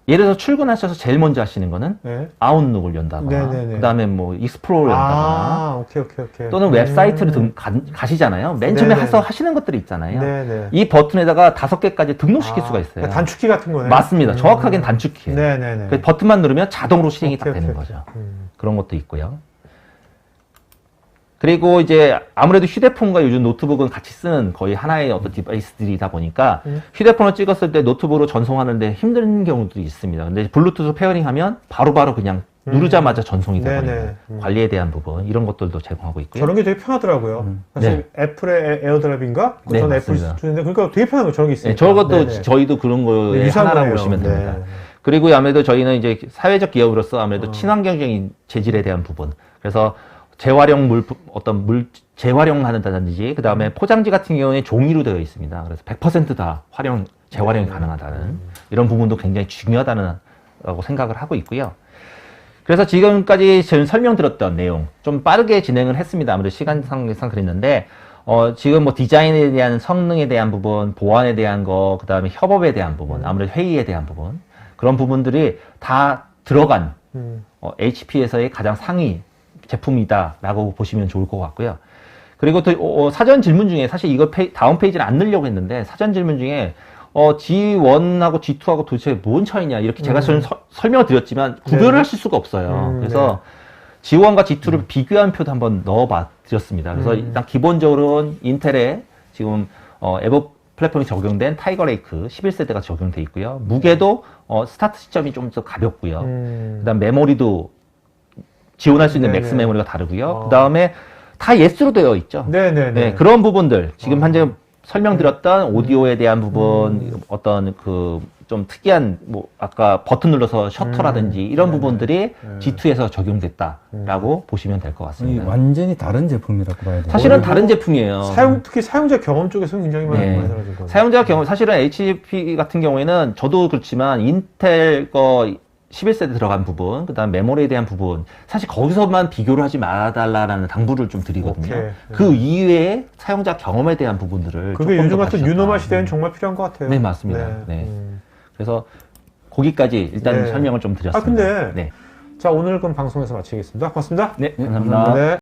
Speaker 3: 예를 들어서 출근하셔서 제일 먼저 하시는 거는
Speaker 1: 네.
Speaker 3: 아웃룩을 연다거나,
Speaker 1: 네네네.
Speaker 3: 그 다음에 뭐 익스플로러를 연다거나,
Speaker 1: 오케이.
Speaker 3: 또는 웹사이트를 가시잖아요. 맨 처음에
Speaker 1: 네네.
Speaker 3: 하시는 것들이 있잖아요.
Speaker 1: 네네.
Speaker 3: 이 버튼에다가 5개까지 등록시킬 수가 있어요.
Speaker 1: 그러니까 단축키 같은 거네요.
Speaker 3: 맞습니다. 정확하게는 단축키예요.
Speaker 1: 네네네.
Speaker 3: 그 버튼만 누르면 자동으로 실행이 딱
Speaker 1: 오케이,
Speaker 3: 되는
Speaker 1: 오케이.
Speaker 3: 거죠. 그런 것도 있고요. 그리고 이제 아무래도 휴대폰과 요즘 노트북은 같이 쓰는 거의 하나의 어떤 디바이스들이다 보니까 휴대폰을 찍었을 때 노트북으로 전송하는데 힘든 경우도 있습니다. 근데 블루투스 페어링하면 바로바로 그냥 누르자마자 전송이 되버립니다.
Speaker 1: 네네.
Speaker 3: 관리에 대한 부분 이런 것들도 제공하고 있고요.
Speaker 1: 저런 게 되게 편하더라고요. 사실 애플의 에어드랍인가?
Speaker 3: 네,
Speaker 1: 전 애플
Speaker 3: 맞습니다.
Speaker 1: 쓰는데 그러니까 되게 편한 거 저런 게 있어요.
Speaker 3: 네, 저것도 저희도 그런 거에
Speaker 1: 유사한
Speaker 3: 하나라고
Speaker 1: 거예요.
Speaker 3: 보시면
Speaker 1: 네.
Speaker 3: 됩니다. 그리고 아무래도 저희는 이제 사회적 기업으로서 아무래도 친환경적인 재질에 대한 부분, 그래서 재활용 재활용하는다든지, 그 다음에 포장지 같은 경우에 종이로 되어 있습니다. 그래서 100% 다 재활용이 가능하다는 이런 부분도 굉장히 중요하다고 생각을 하고 있고요. 그래서 지금까지 저는 설명드렸던 내용 좀 빠르게 진행을 했습니다. 아무래도 시간상 그랬는데, 지금 뭐 디자인에 대한 성능에 대한 부분, 보안에 대한 거, 그 다음에 협업에 대한 부분, 아무래도 회의에 대한 부분, 그런 부분들이 다 들어간 HP에서의 가장 상위 제품이다라고 보시면 좋을 것 같고요. 그리고 또 사전 질문 중에 사실 이거 다음 페이지를 안 넣으려고 했는데 사전 질문 중에 G1하고 G2하고 도대체 뭔 차이냐 이렇게 제가 설명을 드렸지만 구별을 하실 수가 없어요. 그래서 G1과 G2를 비교한 표도 한번 넣어봐 드렸습니다. 그래서 일단 기본적으로는 인텔에 지금 에버 플랫폼이 적용된 타이거 레이크 11세대가 적용돼 있고요. 무게도 스타트 시점이 좀 더 가볍고요. 그다음 메모리도 지원할 수 있는
Speaker 1: 네네.
Speaker 3: 맥스 메모리가 다르고요. 그다음에 다 예스로 되어 있죠.
Speaker 1: 네네네.
Speaker 3: 네, 그런 부분들 지금 현재 설명드렸던 오디오에 대한 부분, 어떤 그 좀 특이한 뭐 아까 버튼 눌러서 셔터라든지 이런 부분들이 G2에서 적용됐다라고 보시면 될 것
Speaker 2: 이
Speaker 3: 같습니다.
Speaker 2: 완전히 다른 제품이라고 봐야 돼요.
Speaker 3: 사실은 다른 제품이에요.
Speaker 1: 특히 사용자 경험 쪽에서는 굉장히 많이
Speaker 3: 네.
Speaker 1: 달라진 거예요.
Speaker 3: 사용자 경험, 사실은 HP 같은 경우에는 저도 그렇지만 인텔 거 11세대 들어간 부분, 그 다음 메모리에 대한 부분, 사실 거기서만 비교를 하지 말아달라는 당부를 좀 드리거든요.
Speaker 1: 오케이.
Speaker 3: 그 이외에 사용자 경험에 대한 부분들을
Speaker 1: 그게
Speaker 3: 조금
Speaker 1: 요즘
Speaker 3: 더
Speaker 1: 같은
Speaker 3: 봐주셨다.
Speaker 1: 유노마 시대에는 정말 필요한 것 같아요.
Speaker 3: 네, 맞습니다. 네. 그래서 거기까지 일단
Speaker 1: 네.
Speaker 3: 설명을 좀 드렸습니다.
Speaker 1: 근데
Speaker 3: 네,
Speaker 1: 자, 오늘 그럼 방송에서 마치겠습니다. 고맙습니다.
Speaker 3: 네, 감사합니다.
Speaker 1: 네.